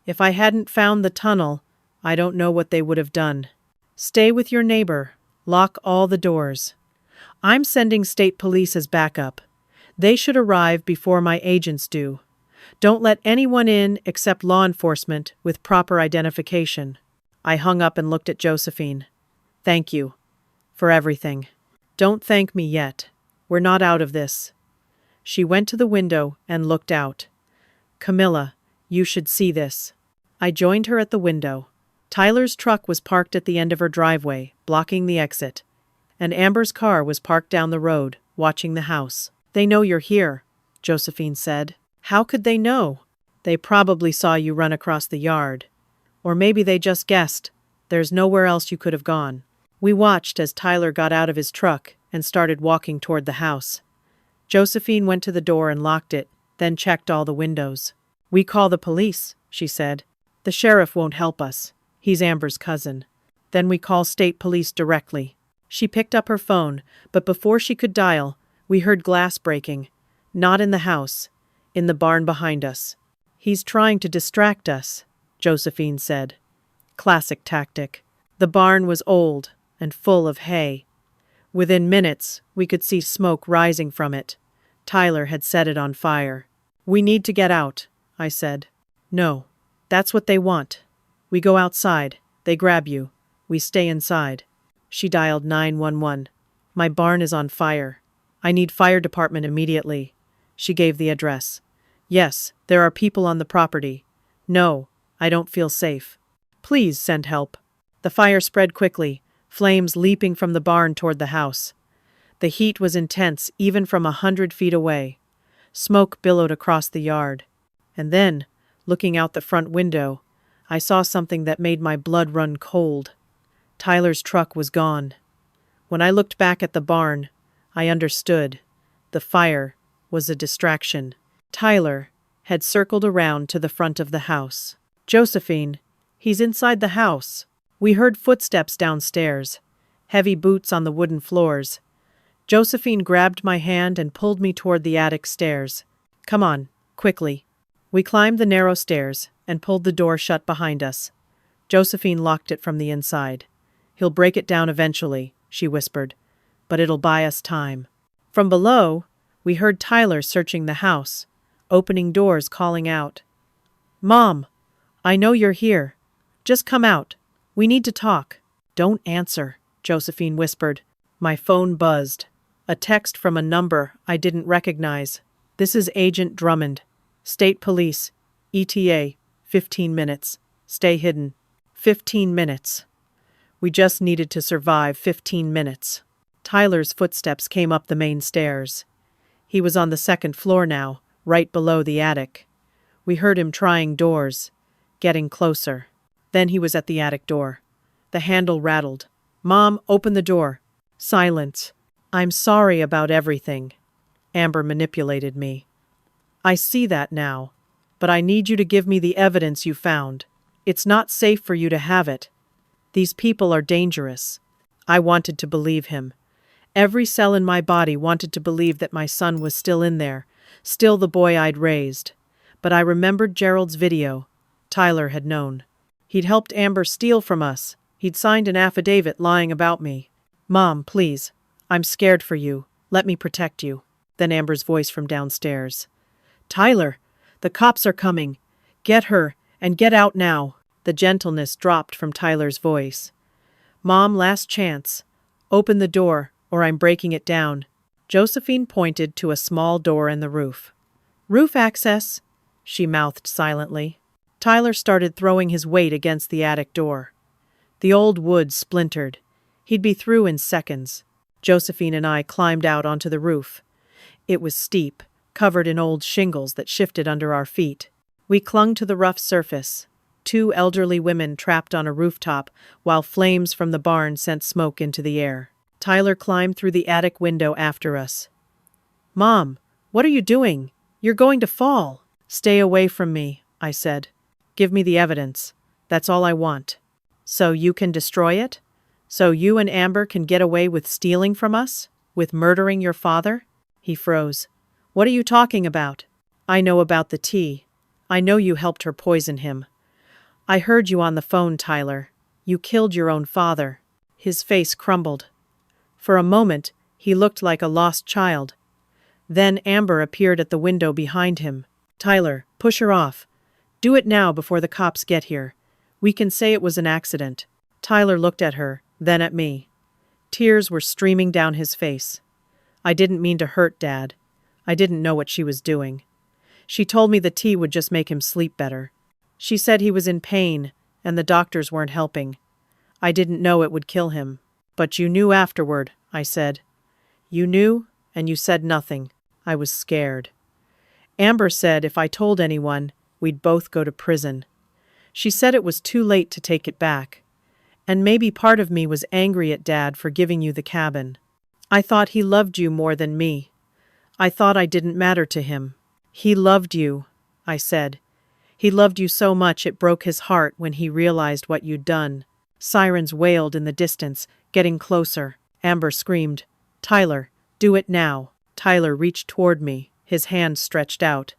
If I hadn't found the tunnel, I don't know what they would have done. Stay with your neighbor. Lock all the doors. I'm sending state police as backup. They should arrive before my agents do. Don't let anyone in except law enforcement with proper identification. I hung up and looked at Josephine. Thank you. For everything. Don't thank me yet. We're not out of this. She went to the window and looked out. Camilla, you should see this. I joined her at the window. Tyler's truck was parked at the end of her driveway, blocking the exit. And Amber's car was parked down the road, watching the house. They know you're here, Josephine said. How could they know? They probably saw you run across the yard. Or maybe they just guessed. There's nowhere else you could have gone. We watched as Tyler got out of his truck and started walking toward the house. Josephine went to the door and locked it, then checked all the windows. We call the police, she said. The sheriff won't help us. He's Amber's cousin. Then we call state police directly. She picked up her phone, but before she could dial, we heard glass breaking. Not in the house. In the barn behind us. He's trying to distract us, Josephine said. Classic tactic. The barn was old and full of hay. Within minutes, we could see smoke rising from it. Tyler had set it on fire. We need to get out, I said. No. That's what they want. We go outside. They grab you. We stay inside. She dialed 911. My barn is on fire. I need fire department immediately. She gave the address. Yes, there are people on the property. No, I don't feel safe. Please send help. The fire spread quickly, flames leaping from the barn toward the house. The heat was intense even from 100 feet away. Smoke billowed across the yard. And then, looking out the front window, I saw something that made my blood run cold. Tyler's truck was gone. When I looked back at the barn, I understood. The fire was a distraction. Tyler had circled around to the front of the house. Josephine, he's inside the house. We heard footsteps downstairs, heavy boots on the wooden floors. Josephine grabbed my hand and pulled me toward the attic stairs. Come on, quickly. We climbed the narrow stairs and pulled the door shut behind us. Josephine locked it from the inside. He'll break it down eventually, she whispered, but it'll buy us time. From below, we heard Tyler searching the house, opening doors, calling out. Mom, I know you're here. Just come out. We need to talk. Don't answer, Josephine whispered. My phone buzzed. A text from a number I didn't recognize. This is Agent Drummond. State Police. ETA. 15 minutes. Stay hidden. 15 minutes. We just needed to survive 15 minutes. Tyler's footsteps came up the main stairs. He was on the second floor now, right below the attic. We heard him trying doors, getting closer. Then he was at the attic door. The handle rattled. Mom, open the door. Silence. I'm sorry about everything. Amber manipulated me. I see that now, but I need you to give me the evidence you found. It's not safe for you to have it. These people are dangerous. I wanted to believe him. Every cell in my body wanted to believe that my son was still in there, still the boy I'd raised. But I remembered Gerald's video, Tyler had known. He'd helped Amber steal from us. He'd signed an affidavit lying about me. "Mom, please. I'm scared for you. Let me protect you." Then Amber's voice from downstairs. "Tyler, the cops are coming. Get her, and get out now." The gentleness dropped from Tyler's voice. "Mom, last chance. Open the door, or I'm breaking it down." Josephine pointed to a small door in the roof. "Roof access," she mouthed silently. Tyler started throwing his weight against the attic door. The old wood splintered. He'd be through in seconds. Josephine and I climbed out onto the roof. It was steep, covered in old shingles that shifted under our feet. We clung to the rough surface. Two elderly women trapped on a rooftop, while flames from the barn sent smoke into the air. Tyler climbed through the attic window after us. "Mom, what are you doing? You're going to fall." "Stay away from me," I said. "Give me the evidence. That's all I want." "So you can destroy it? So you and Amber can get away with stealing from us? With murdering your father?" He froze. "What are you talking about?" "I know about the tea. I know you helped her poison him. I heard you on the phone, Tyler. You killed your own father." His face crumbled. For a moment, he looked like a lost child. Then Amber appeared at the window behind him. "Tyler, push her off. Do it now before the cops get here. We can say it was an accident." Tyler looked at her, then at me. Tears were streaming down his face. "I didn't mean to hurt Dad. I didn't know what she was doing. She told me the tea would just make him sleep better. She said he was in pain, and the doctors weren't helping. I didn't know it would kill him." "But you knew afterward," I said. "You knew, and you said nothing." I was scared. "Amber said if I told anyone, we'd both go to prison. She said it was too late to take it back. And maybe part of me was angry at Dad for giving you the cabin. I thought he loved you more than me. I thought I didn't matter to him." "He loved you," I said. "He loved you so much it broke his heart when he realized what you'd done." Sirens wailed in the distance, getting closer. Amber screamed, "Tyler, do it now." Tyler reached toward me, his hand stretched out.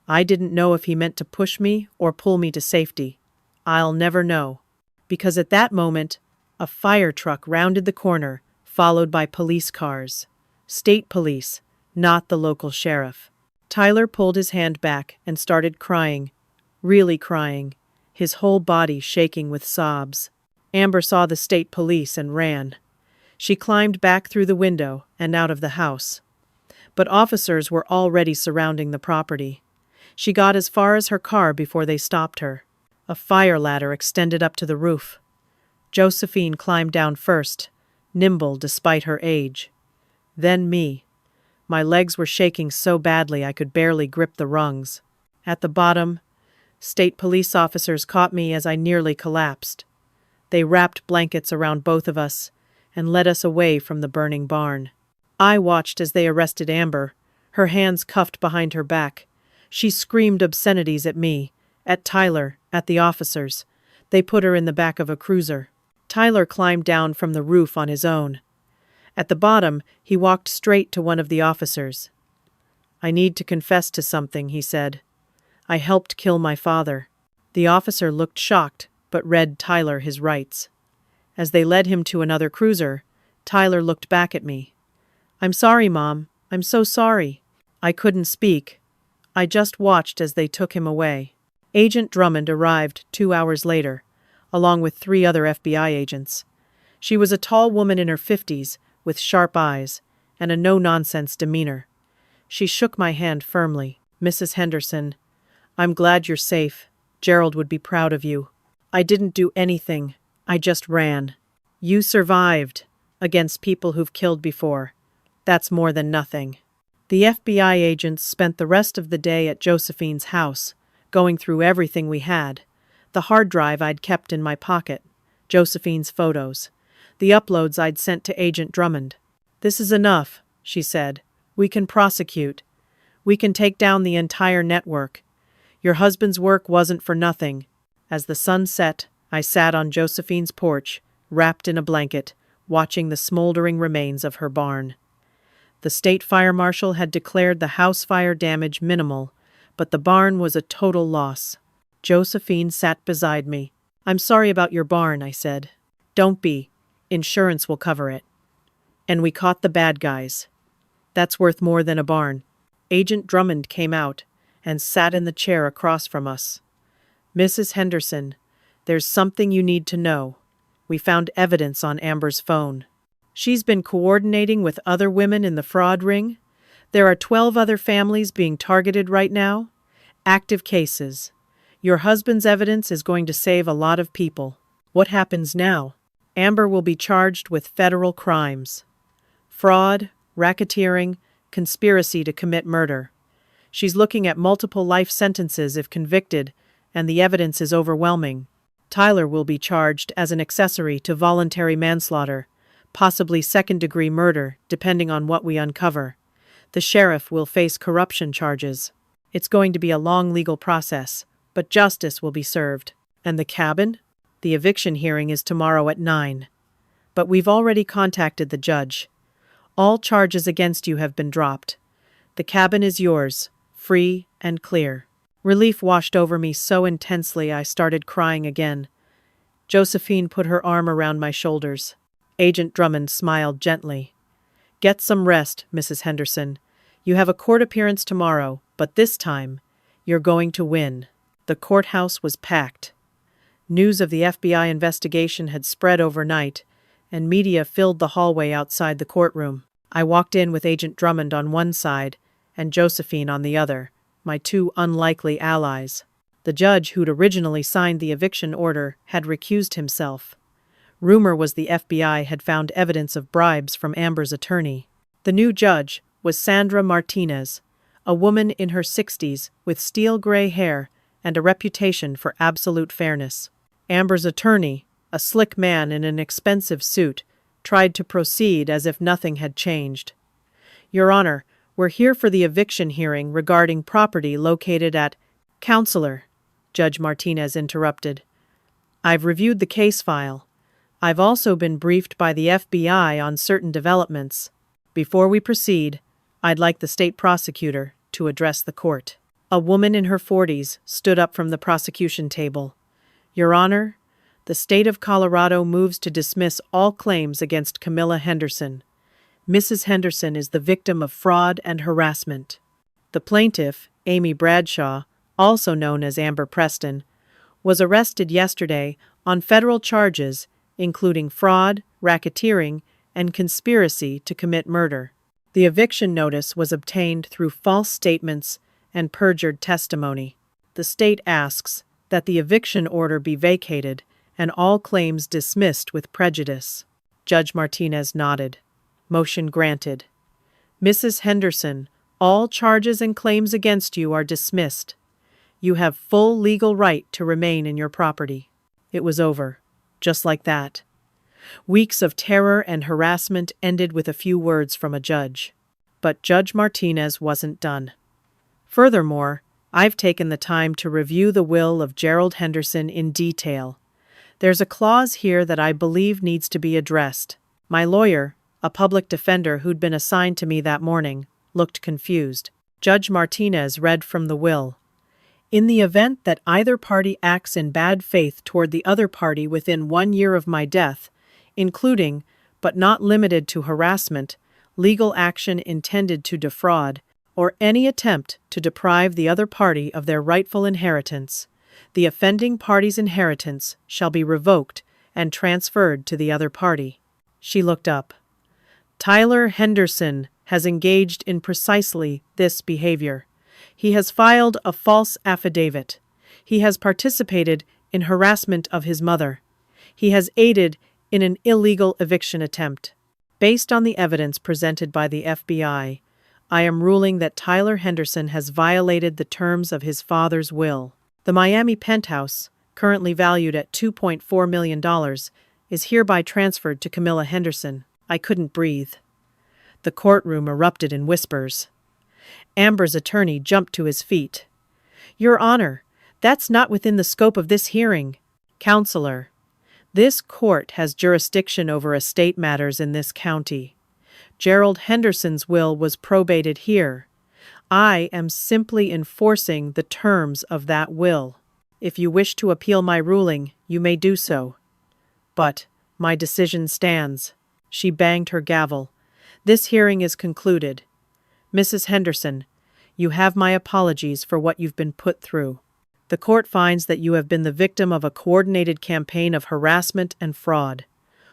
I didn't know if he meant to push me or pull me to safety. I'll never know. Because at that moment, a fire truck rounded the corner, followed by police cars. State police, not the local sheriff. Tyler pulled his hand back and started crying, really crying, his whole body shaking with sobs. Amber saw the state police and ran. She climbed back through the window and out of the house. But officers were already surrounding the property. She got as far as her car before they stopped her. A fire ladder extended up to the roof. Josephine climbed down first, nimble despite her age. Then me. My legs were shaking so badly I could barely grip the rungs. At the bottom, state police officers caught me as I nearly collapsed. They wrapped blankets around both of us and led us away from the burning barn. I watched as they arrested Amber, her hands cuffed behind her back. She screamed obscenities at me, at Tyler, at the officers. They put her in the back of a cruiser. Tyler climbed down from the roof on his own. At the bottom, he walked straight to one of the officers. "I need to confess to something," he said. "I helped kill my father." The officer looked shocked, but read Tyler his rights. As they led him to another cruiser, Tyler looked back at me. "I'm sorry, Mom. I'm so sorry." I couldn't speak. I just watched as they took him away. Agent Drummond arrived 2 hours later, along with 3 other FBI agents. She was a tall woman in her 50s, with sharp eyes, and a no-nonsense demeanor. She shook my hand firmly. "Mrs. Henderson, I'm glad you're safe. Gerald would be proud of you. I didn't do anything. I just ran. You survived, against people who've killed before. That's more than nothing." The FBI agents spent the rest of the day at Josephine's house, going through everything we had. The hard drive I'd kept in my pocket, Josephine's photos, the uploads I'd sent to Agent Drummond. "This is enough," she said. "We can prosecute. We can take down the entire network. Your husband's work wasn't for nothing." As the sun set, I sat on Josephine's porch, wrapped in a blanket, watching the smoldering remains of her barn. The state fire marshal had declared the house fire damage minimal, but the barn was a total loss. Josephine sat beside me. "I'm sorry about your barn," I said. "Don't be. Insurance will cover it." "And we caught the bad guys. That's worth more than a barn." Agent Drummond came out and sat in the chair across from us. "Mrs. Henderson, there's something you need to know. We found evidence on Amber's phone. She's been coordinating with other women in the fraud ring. There are 12 other families being targeted right now. Active cases. Your husband's evidence is going to save a lot of people." "What happens now?" "Amber will be charged with federal crimes. Fraud, racketeering, conspiracy to commit murder. She's looking at multiple life sentences if convicted, and the evidence is overwhelming. Tyler will be charged as an accessory to voluntary manslaughter, possibly second-degree murder, depending on what we uncover. The sheriff will face corruption charges. It's going to be a long legal process, but justice will be served." "And the cabin?" "The eviction hearing is tomorrow at 9. But we've already contacted the judge. All charges against you have been dropped. The cabin is yours, free and clear." Relief washed over me so intensely I started crying again. Josephine put her arm around my shoulders. Agent Drummond smiled gently. "Get some rest, Mrs. Henderson. You have a court appearance tomorrow, but this time, you're going to win." The courthouse was packed. News of the FBI investigation had spread overnight, and media filled the hallway outside the courtroom. I walked in with Agent Drummond on one side and Josephine on the other, my two unlikely allies. The judge who'd originally signed the eviction order had recused himself. Rumor was the FBI had found evidence of bribes from Amber's attorney. The new judge was Sandra Martinez, a woman in her 60s with steel gray hair and a reputation for absolute fairness. Amber's attorney, a slick man in an expensive suit, tried to proceed as if nothing had changed. "Your Honor, we're here for the eviction hearing regarding property located at—" "Counselor," Judge Martinez interrupted. "I've reviewed the case file. I've also been briefed by the FBI on certain developments. Before we proceed, I'd like the state prosecutor to address the court." A woman in her 40s stood up from the prosecution table. "Your Honor, the state of Colorado moves to dismiss all claims against Camilla Henderson. Mrs. Henderson is the victim of fraud and harassment. The plaintiff, Amy Bradshaw, also known as Amber Preston, was arrested yesterday on federal charges including fraud, racketeering, and conspiracy to commit murder. The eviction notice was obtained through false statements and perjured testimony. The state asks that the eviction order be vacated and all claims dismissed with prejudice." Judge Martinez nodded. Motion granted. "Mrs. Henderson, all charges and claims against you are dismissed. You have full legal right to remain in your property." It was over, just like that. Weeks of terror and harassment ended with a few words from a judge. But Judge Martinez wasn't done. "Furthermore, I've taken the time to review the will of Gerald Henderson in detail. There's a clause here that I believe needs to be addressed." My lawyer, a public defender who'd been assigned to me that morning, looked confused. Judge Martinez read from the will. "In the event that either party acts in bad faith toward the other party within 1 year of my death, including, but not limited to harassment, legal action intended to defraud, or any attempt to deprive the other party of their rightful inheritance, the offending party's inheritance shall be revoked and transferred to the other party." She looked up. "Tyler Henderson has engaged in precisely this behavior. He has filed a false affidavit. He has participated in harassment of his mother. He has aided in an illegal eviction attempt. Based on the evidence presented by the FBI, I am ruling that Tyler Henderson has violated the terms of his father's will. The Miami penthouse, currently valued at $2.4 million, is hereby transferred to Camilla Henderson." I couldn't breathe. The courtroom erupted in whispers. Amber's attorney jumped to his feet. "Your Honor, that's not within the scope of this hearing." "Counselor, this court has jurisdiction over estate matters in this county. Gerald Henderson's will was probated here. I am simply enforcing the terms of that will." If you wish to appeal my ruling, you may do so. But my decision stands." She banged her gavel. "This hearing is concluded. Mrs. Henderson, you have my apologies for what you've been put through. The court finds that you have been the victim of a coordinated campaign of harassment and fraud.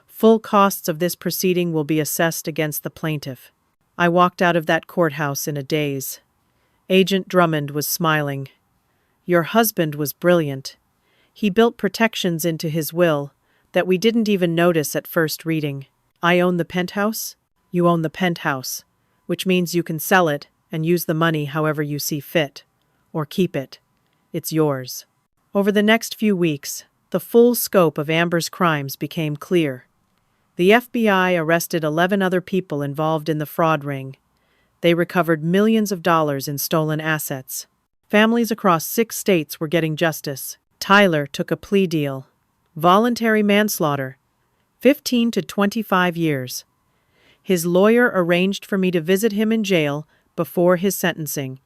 Full costs of this proceeding will be assessed against the plaintiff." I walked out of that courthouse in a daze. Agent Drummond was smiling. "Your husband was brilliant. He built protections into his will that we didn't even notice at first reading. I own the penthouse. You own the penthouse, which means you can sell it and use the money however you see fit. Or keep it. It's yours." Over the next few weeks, the full scope of Amber's crimes became clear. The FBI arrested 11 other people involved in the fraud ring. They recovered millions of dollars in stolen assets. Families across 6 states were getting justice. Tyler took a plea deal. Voluntary manslaughter. 15 to 25 years. His lawyer arranged for me to visit him in jail before his sentencing.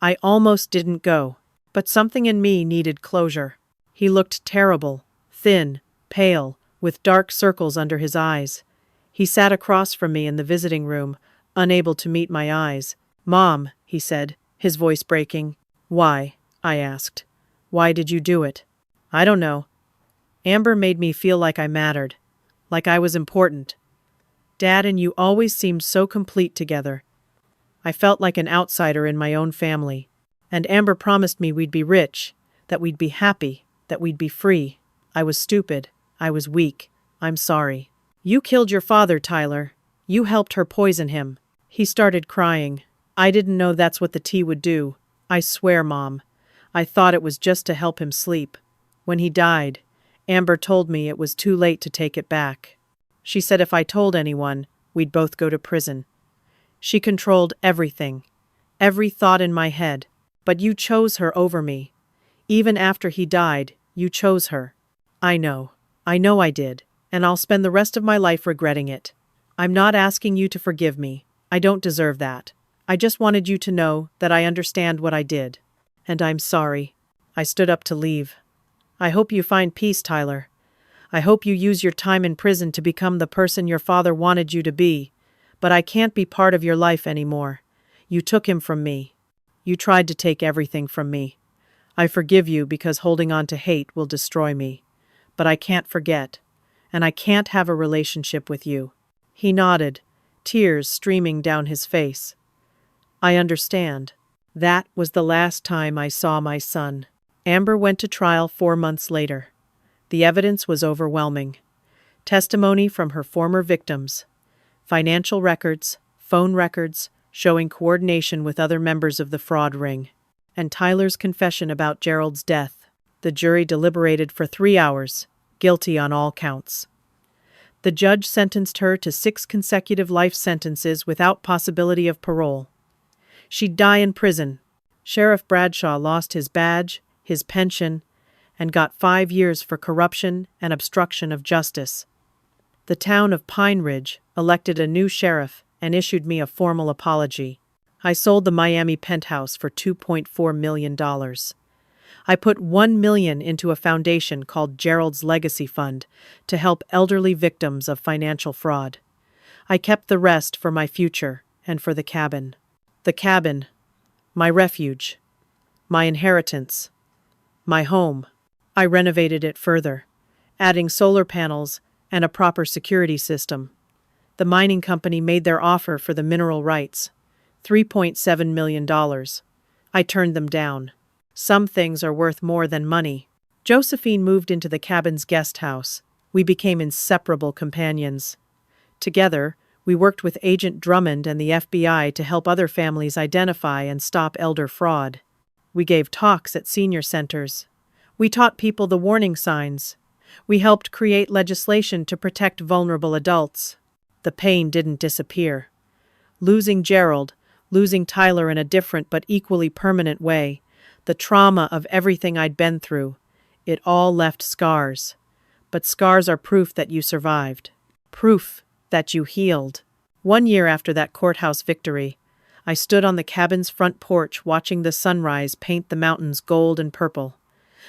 I almost didn't go, but something in me needed closure. He looked terrible, thin, pale, with dark circles under his eyes. He sat across from me in the visiting room, unable to meet my eyes. "Mom," he said, his voice breaking. "Why?" I asked. "Why did you do it?" "I don't know. Amber made me feel like I mattered, like I was important. Dad and you always seemed so complete together. I felt like an outsider in my own family. And Amber promised me we'd be rich, that we'd be happy, that we'd be free. I was stupid. I was weak. I'm sorry." "You killed your father, Tyler. You helped her poison him." He started crying. "I didn't know that's what the tea would do. I swear, Mom. I thought it was just to help him sleep. When he died, Amber told me it was too late to take it back. She said if I told anyone, we'd both go to prison. She controlled everything, every thought in my head. But you chose her over me. Even after he died, you chose her." "I know I did, and I'll spend the rest of my life regretting it. I'm not asking you to forgive me. I don't deserve that. I just wanted you to know that I understand what I did. And I'm sorry." I stood up to leave. "I hope you find peace, Tyler. I hope you use your time in prison to become the person your father wanted you to be. But I can't be part of your life anymore. You took him from me. You tried to take everything from me. I forgive you because holding on to hate will destroy me. But I can't forget. And I can't have a relationship with you." He nodded, tears streaming down his face. "I understand." That was the last time I saw my son. Amber went to trial 4 months later. The evidence was overwhelming. Testimony from her former victims. Financial records, phone records, showing coordination with other members of the fraud ring. And Tyler's confession about Gerald's death. The jury deliberated for 3 hours, guilty on all counts. The judge sentenced her to 6 consecutive life sentences without possibility of parole. She'd die in prison. Sheriff Bradshaw lost his badge, his pension, and got 5 years for corruption and obstruction of justice. The town of Pine Ridge elected a new sheriff and issued me a formal apology. I sold the Miami penthouse for $2.4 million. I put $1 million into a foundation called Gerald's Legacy Fund to help elderly victims of financial fraud. I kept the rest for my future and for the cabin. The cabin, my refuge, my inheritance, my home. I renovated it further, adding solar panels and a proper security system. The mining company made their offer for the mineral rights, $3.7 million. I turned them down. Some things are worth more than money. Josephine moved into the cabin's guest house. We became inseparable companions. Together, we worked with Agent Drummond and the FBI to help other families identify and stop elder fraud. We gave talks at senior centers. We taught people the warning signs. We helped create legislation to protect vulnerable adults. The pain didn't disappear. Losing Gerald, losing Tyler in a different but equally permanent way, the trauma of everything I'd been through, it all left scars. But scars are proof that you survived. Proof that you healed. 1 year after that courthouse victory, I stood on the cabin's front porch watching the sunrise paint the mountains gold and purple.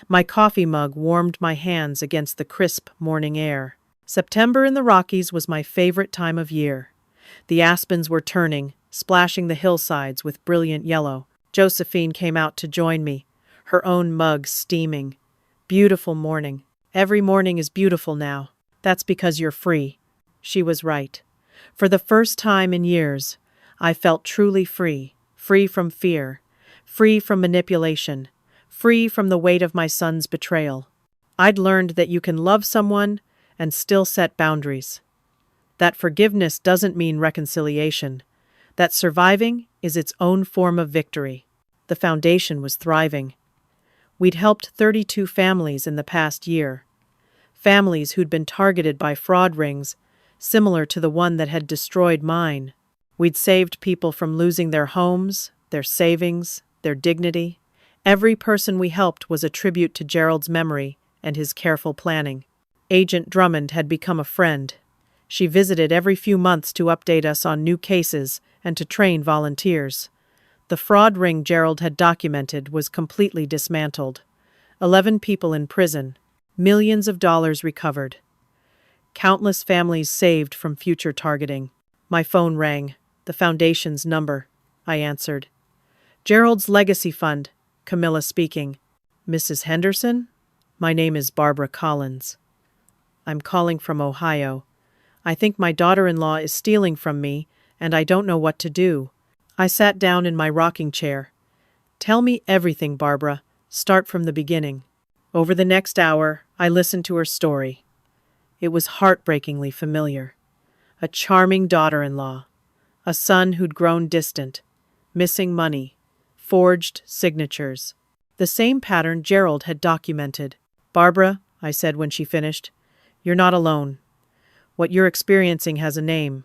My coffee mug warmed my hands against the crisp morning air. September in the Rockies was my favorite time of year. The aspens were turning, splashing the hillsides with brilliant yellow. Josephine came out to join me, her own mug steaming. Beautiful morning. Every morning is beautiful now. That's because you're free. She was right. For the first time in years, I felt truly free. Free from fear. Free from manipulation. Free from the weight of my son's betrayal. I'd learned that you can love someone and still set boundaries. That forgiveness doesn't mean reconciliation. That surviving is its own form of victory. The foundation was thriving. We'd helped 32 families in the past year. Families who'd been targeted by fraud rings, similar to the one that had destroyed mine. We'd saved people from losing their homes, their savings, their dignity. Every person we helped was a tribute to Gerald's memory and his careful planning. Agent Drummond had become a friend. She visited every few months to update us on new cases and to train volunteers. The fraud ring Gerald had documented was completely dismantled. 11 people in prison, millions of dollars recovered. Countless families saved from future targeting. My phone rang. The foundation's number. I answered. Gerald's Legacy Fund, Camilla speaking. Mrs. Henderson? My name is Barbara Collins. I'm calling from Ohio. I think my daughter-in-law is stealing from me, and I don't know what to do. I sat down in my rocking chair. Tell me everything, Barbara. Start from the beginning. Over the next hour, I listened to her story. It was heartbreakingly familiar. A charming daughter-in-law. A son who'd grown distant. Missing money. Forged signatures. The same pattern Gerald had documented. Barbara, I said when she finished, you're not alone. What you're experiencing has a name.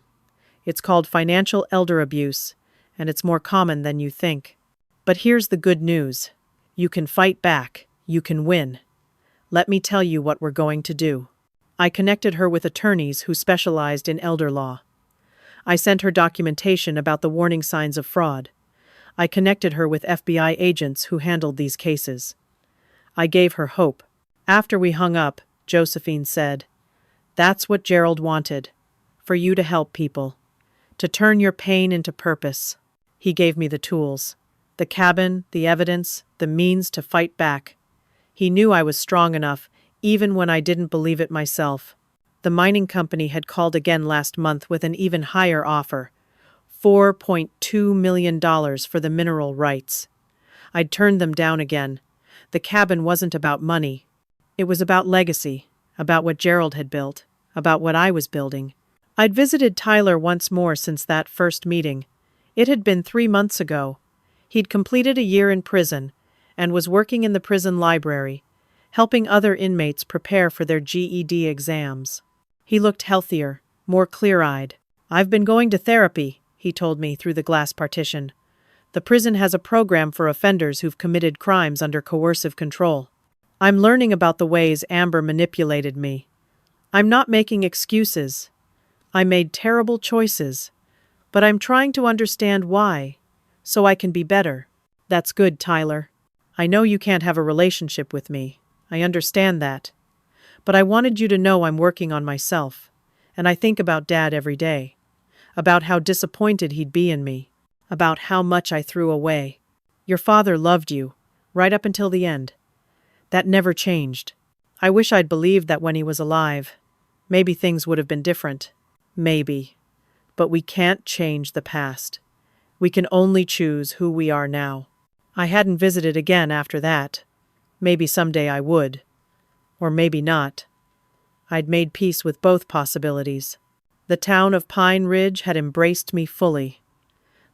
It's called financial elder abuse, and it's more common than you think. But here's the good news. You can fight back. You can win. Let me tell you what we're going to do. I connected her with attorneys who specialized in elder law. I sent her documentation about the warning signs of fraud. I connected her with FBI agents who handled these cases. I gave her hope. After we hung up, Josephine said, "That's what Gerald wanted, for you to help people, to turn your pain into purpose." He gave me the tools, the cabin, the evidence, the means to fight back. He knew I was strong enough, even when I didn't believe it myself. The mining company had called again last month with an even higher offer, $4.2 million for the mineral rights. I'd turned them down again. The cabin wasn't about money. It was about legacy, about what Gerald had built, about what I was building. I'd visited Tyler once more since that first meeting. It had been 3 months ago. He'd completed a year in prison and was working in the prison library, helping other inmates prepare for their GED exams. He looked healthier, more clear-eyed. "I've been going to therapy," he told me through the glass partition. "The prison has a program for offenders who've committed crimes under coercive control. I'm learning about the ways Amber manipulated me. I'm not making excuses. I made terrible choices, but I'm trying to understand why, so I can be better." "That's good, Tyler. I know you can't have a relationship with me. I understand that. But I wanted you to know I'm working on myself, and I think about Dad every day, about how disappointed he'd be in me, about how much I threw away. Your father loved you, right up until the end. That never changed. I wish I'd believed that when he was alive. Maybe things would have been different. Maybe. But we can't change the past. We can only choose who we are now." I hadn't visited again after that. Maybe someday I would. Or maybe not. I'd made peace with both possibilities. The town of Pine Ridge had embraced me fully.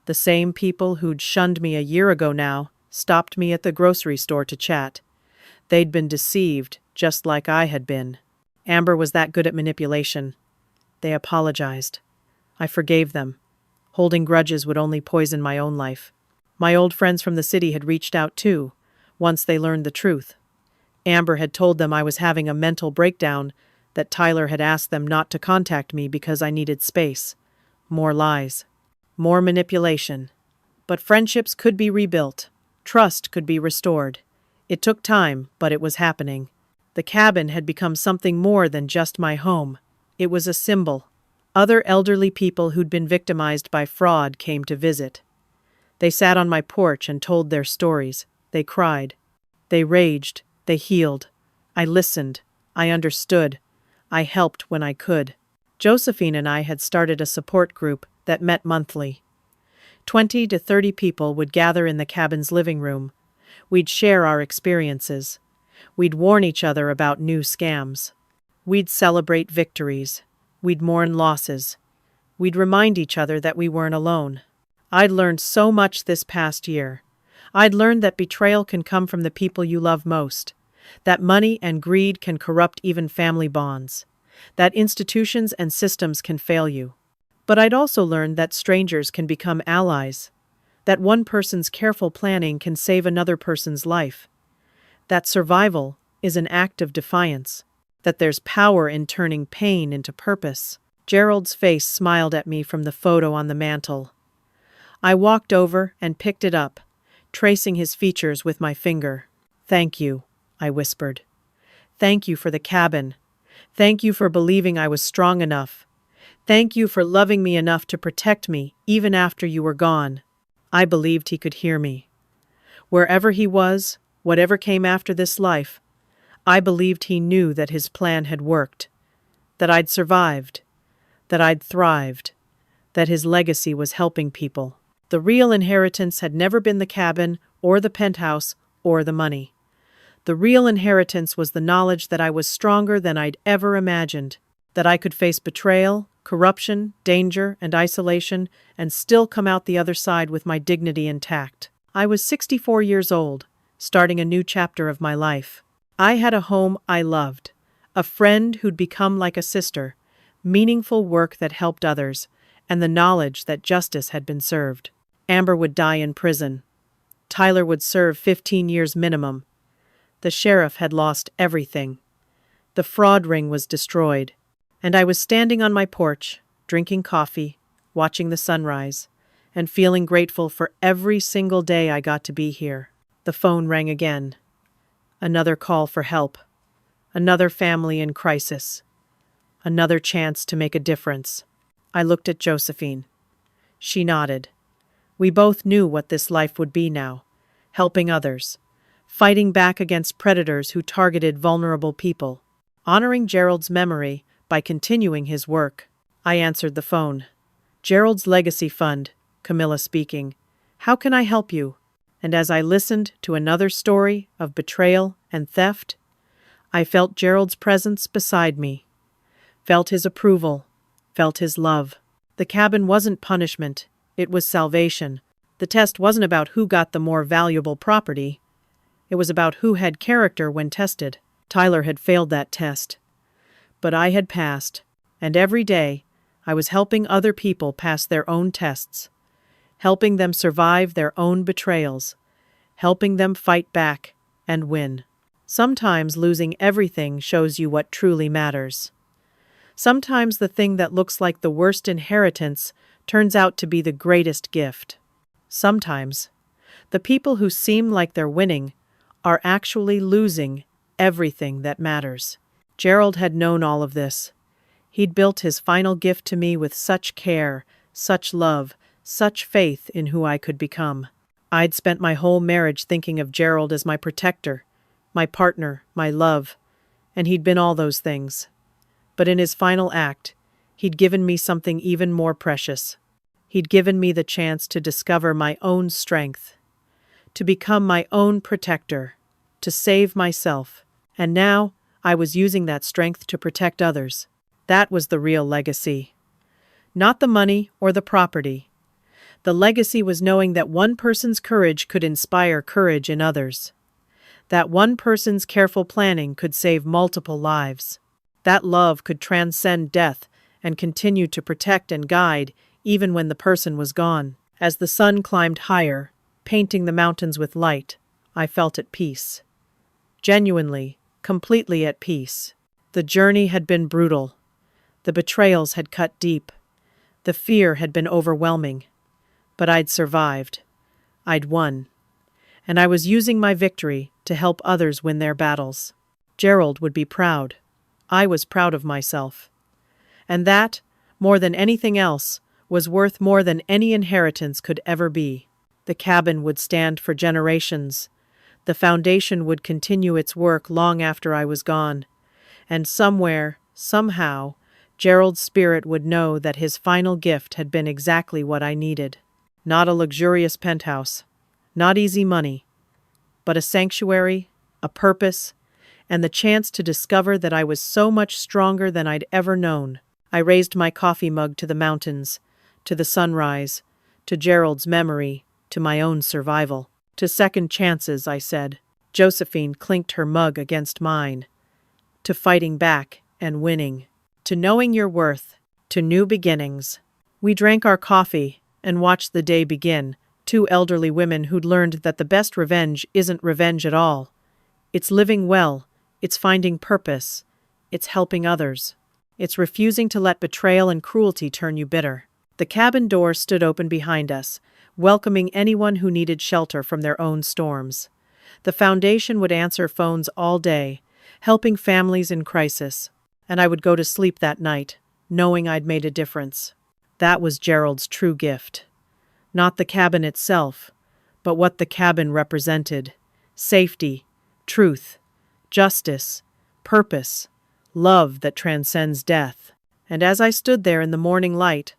The same people who'd shunned me a year ago now stopped me at the grocery store to chat. They'd been deceived, just like I had been. Amber was that good at manipulation. They apologized. I forgave them. Holding grudges would only poison my own life. My old friends from the city had reached out too, once they learned the truth. Amber had told them I was having a mental breakdown, that Tyler had asked them not to contact me because I needed space. More lies. More manipulation. But friendships could be rebuilt. Trust could be restored. It took time, but it was happening. The cabin had become something more than just my home. It was a symbol. Other elderly people who'd been victimized by fraud came to visit. They sat on my porch and told their stories. They cried. They raged. They healed. I listened. I understood. I helped when I could. Josephine and I had started a support group that met monthly. 20 to 30 people would gather in the cabin's living room. We'd share our experiences. We'd warn each other about new scams. We'd celebrate victories. We'd mourn losses. We'd remind each other that we weren't alone. I'd learned so much this past year. I'd learned that betrayal can come from the people you love most, that money and greed can corrupt even family bonds, that institutions and systems can fail you. But I'd also learned that strangers can become allies, that one person's careful planning can save another person's life, that survival is an act of defiance, that there's power in turning pain into purpose. Gerald's face smiled at me from the photo on the mantel. I walked over and picked it up, tracing his features with my finger. "Thank you," I whispered. "Thank you for the cabin. Thank you for believing I was strong enough. Thank you for loving me enough to protect me even after you were gone." I believed he could hear me. Wherever he was, whatever came after this life, I believed he knew that his plan had worked, that I'd survived, that I'd thrived, that his legacy was helping people. The real inheritance had never been the cabin or the penthouse or the money. The real inheritance was the knowledge that I was stronger than I'd ever imagined, that I could face betrayal, corruption, danger, and isolation, and still come out the other side with my dignity intact. I was 64 years old, starting a new chapter of my life. I had a home I loved, a friend who'd become like a sister, meaningful work that helped others, and the knowledge that justice had been served. Amber would die in prison. Tyler would serve 15 years minimum. The sheriff had lost everything. The fraud ring was destroyed. And I was standing on my porch, drinking coffee, watching the sunrise, and feeling grateful for every single day I got to be here. The phone rang again. Another call for help. Another family in crisis. Another chance to make a difference. I looked at Josephine. She nodded. We both knew what this life would be now, helping others, fighting back against predators who targeted vulnerable people, honoring Gerald's memory by continuing his work. I answered the phone. "Gerald's Legacy Fund," Camilla speaking. "How can I help you?" And as I listened to another story of betrayal and theft, I felt Gerald's presence beside me, felt his approval, felt his love. The cabin wasn't punishment, it was salvation. The test wasn't about who got the more valuable property. It was about who had character when tested. Tyler had failed that test. But I had passed, and every day I was helping other people pass their own tests, helping them survive their own betrayals, helping them fight back and win. Sometimes losing everything shows you what truly matters. Sometimes the thing that looks like the worst inheritance turns out to be the greatest gift. Sometimes the people who seem like they're winning are actually losing everything that matters. Gerald had known all of this. He'd built his final gift to me with such care, such love, such faith in who I could become. I'd spent my whole marriage thinking of Gerald as my protector, my partner, my love, and he'd been all those things. But in his final act, he'd given me something even more precious. He'd given me the chance to discover my own strength, to become my own protector, to save myself. And now I was using that strength to protect others. That was the real legacy. Not the money or the property. The legacy was knowing that one person's courage could inspire courage in others. That one person's careful planning could save multiple lives. That love could transcend death and continue to protect and guide even when the person was gone. As the sun climbed higher, painting the mountains with light, I felt at peace. Genuinely, completely at peace. The journey had been brutal. The betrayals had cut deep. The fear had been overwhelming. But I'd survived. I'd won. and I was using my victory to help others win their battles. Gerald would be proud. I was proud of myself. And that, more than anything else, was worth more than any inheritance could ever be. The cabin would stand for generations. The foundation would continue its work long after I was gone. And somewhere, somehow, Gerald's spirit would know that his final gift had been exactly what I needed. Not a luxurious penthouse, not easy money, but a sanctuary, a purpose, and the chance to discover that I was so much stronger than I'd ever known. I raised my coffee mug to the mountains, to the sunrise, to Gerald's memory, to my own survival. To second chances, I said. Josephine clinked her mug against mine. To fighting back and winning. To knowing your worth. To new beginnings. We drank our coffee and watched the day begin, two elderly women who'd learned that the best revenge isn't revenge at all. It's living well, it's finding purpose, it's helping others. It's refusing to let betrayal and cruelty turn you bitter. The cabin door stood open behind us, welcoming anyone who needed shelter from their own storms. The foundation would answer phones all day, helping families in crisis, and I would go to sleep that night, knowing I'd made a difference. That was Gerald's true gift. Not the cabin itself, but what the cabin represented. Safety, truth, justice, purpose, love that transcends death. And as I stood there in the morning light,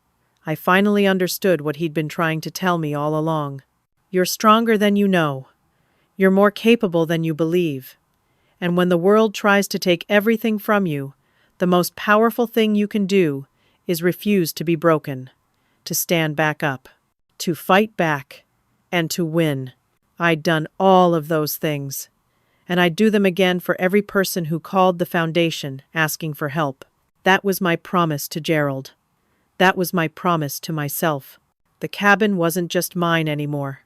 I finally understood what he'd been trying to tell me all along. You're stronger than you know. You're more capable than you believe. And when the world tries to take everything from you, the most powerful thing you can do is refuse to be broken, to stand back up, to fight back, and to win. I'd done all of those things, and I'd do them again for every person who called the foundation asking for help. That was my promise to Gerald. That was my promise to myself. The cabin wasn't just mine anymore.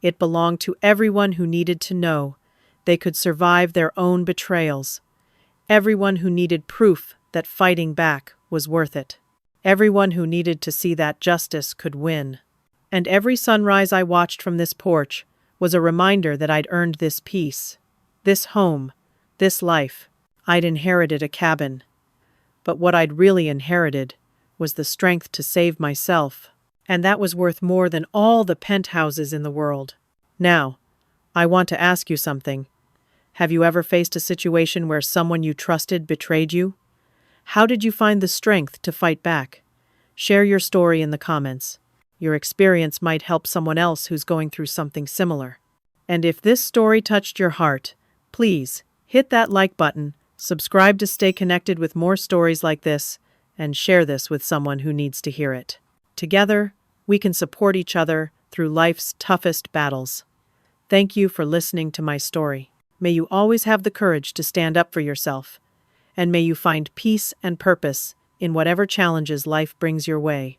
It belonged to everyone who needed to know they could survive their own betrayals. Everyone who needed proof that fighting back was worth it. Everyone who needed to see that justice could win. And every sunrise I watched from this porch was a reminder that I'd earned this peace, this home, this life. I'd inherited a cabin. But what I'd really inherited was the strength to save myself. And that was worth more than all the penthouses in the world. Now, I want to ask you something. Have you ever faced a situation where someone you trusted betrayed you? How did you find the strength to fight back? Share your story in the comments. Your experience might help someone else who's going through something similar. And if this story touched your heart, please hit that like button, subscribe to stay connected with more stories like this, and share this with someone who needs to hear it. Together, we can support each other through life's toughest battles. Thank you for listening to my story. May you always have the courage to stand up for yourself, and may you find peace and purpose in whatever challenges life brings your way.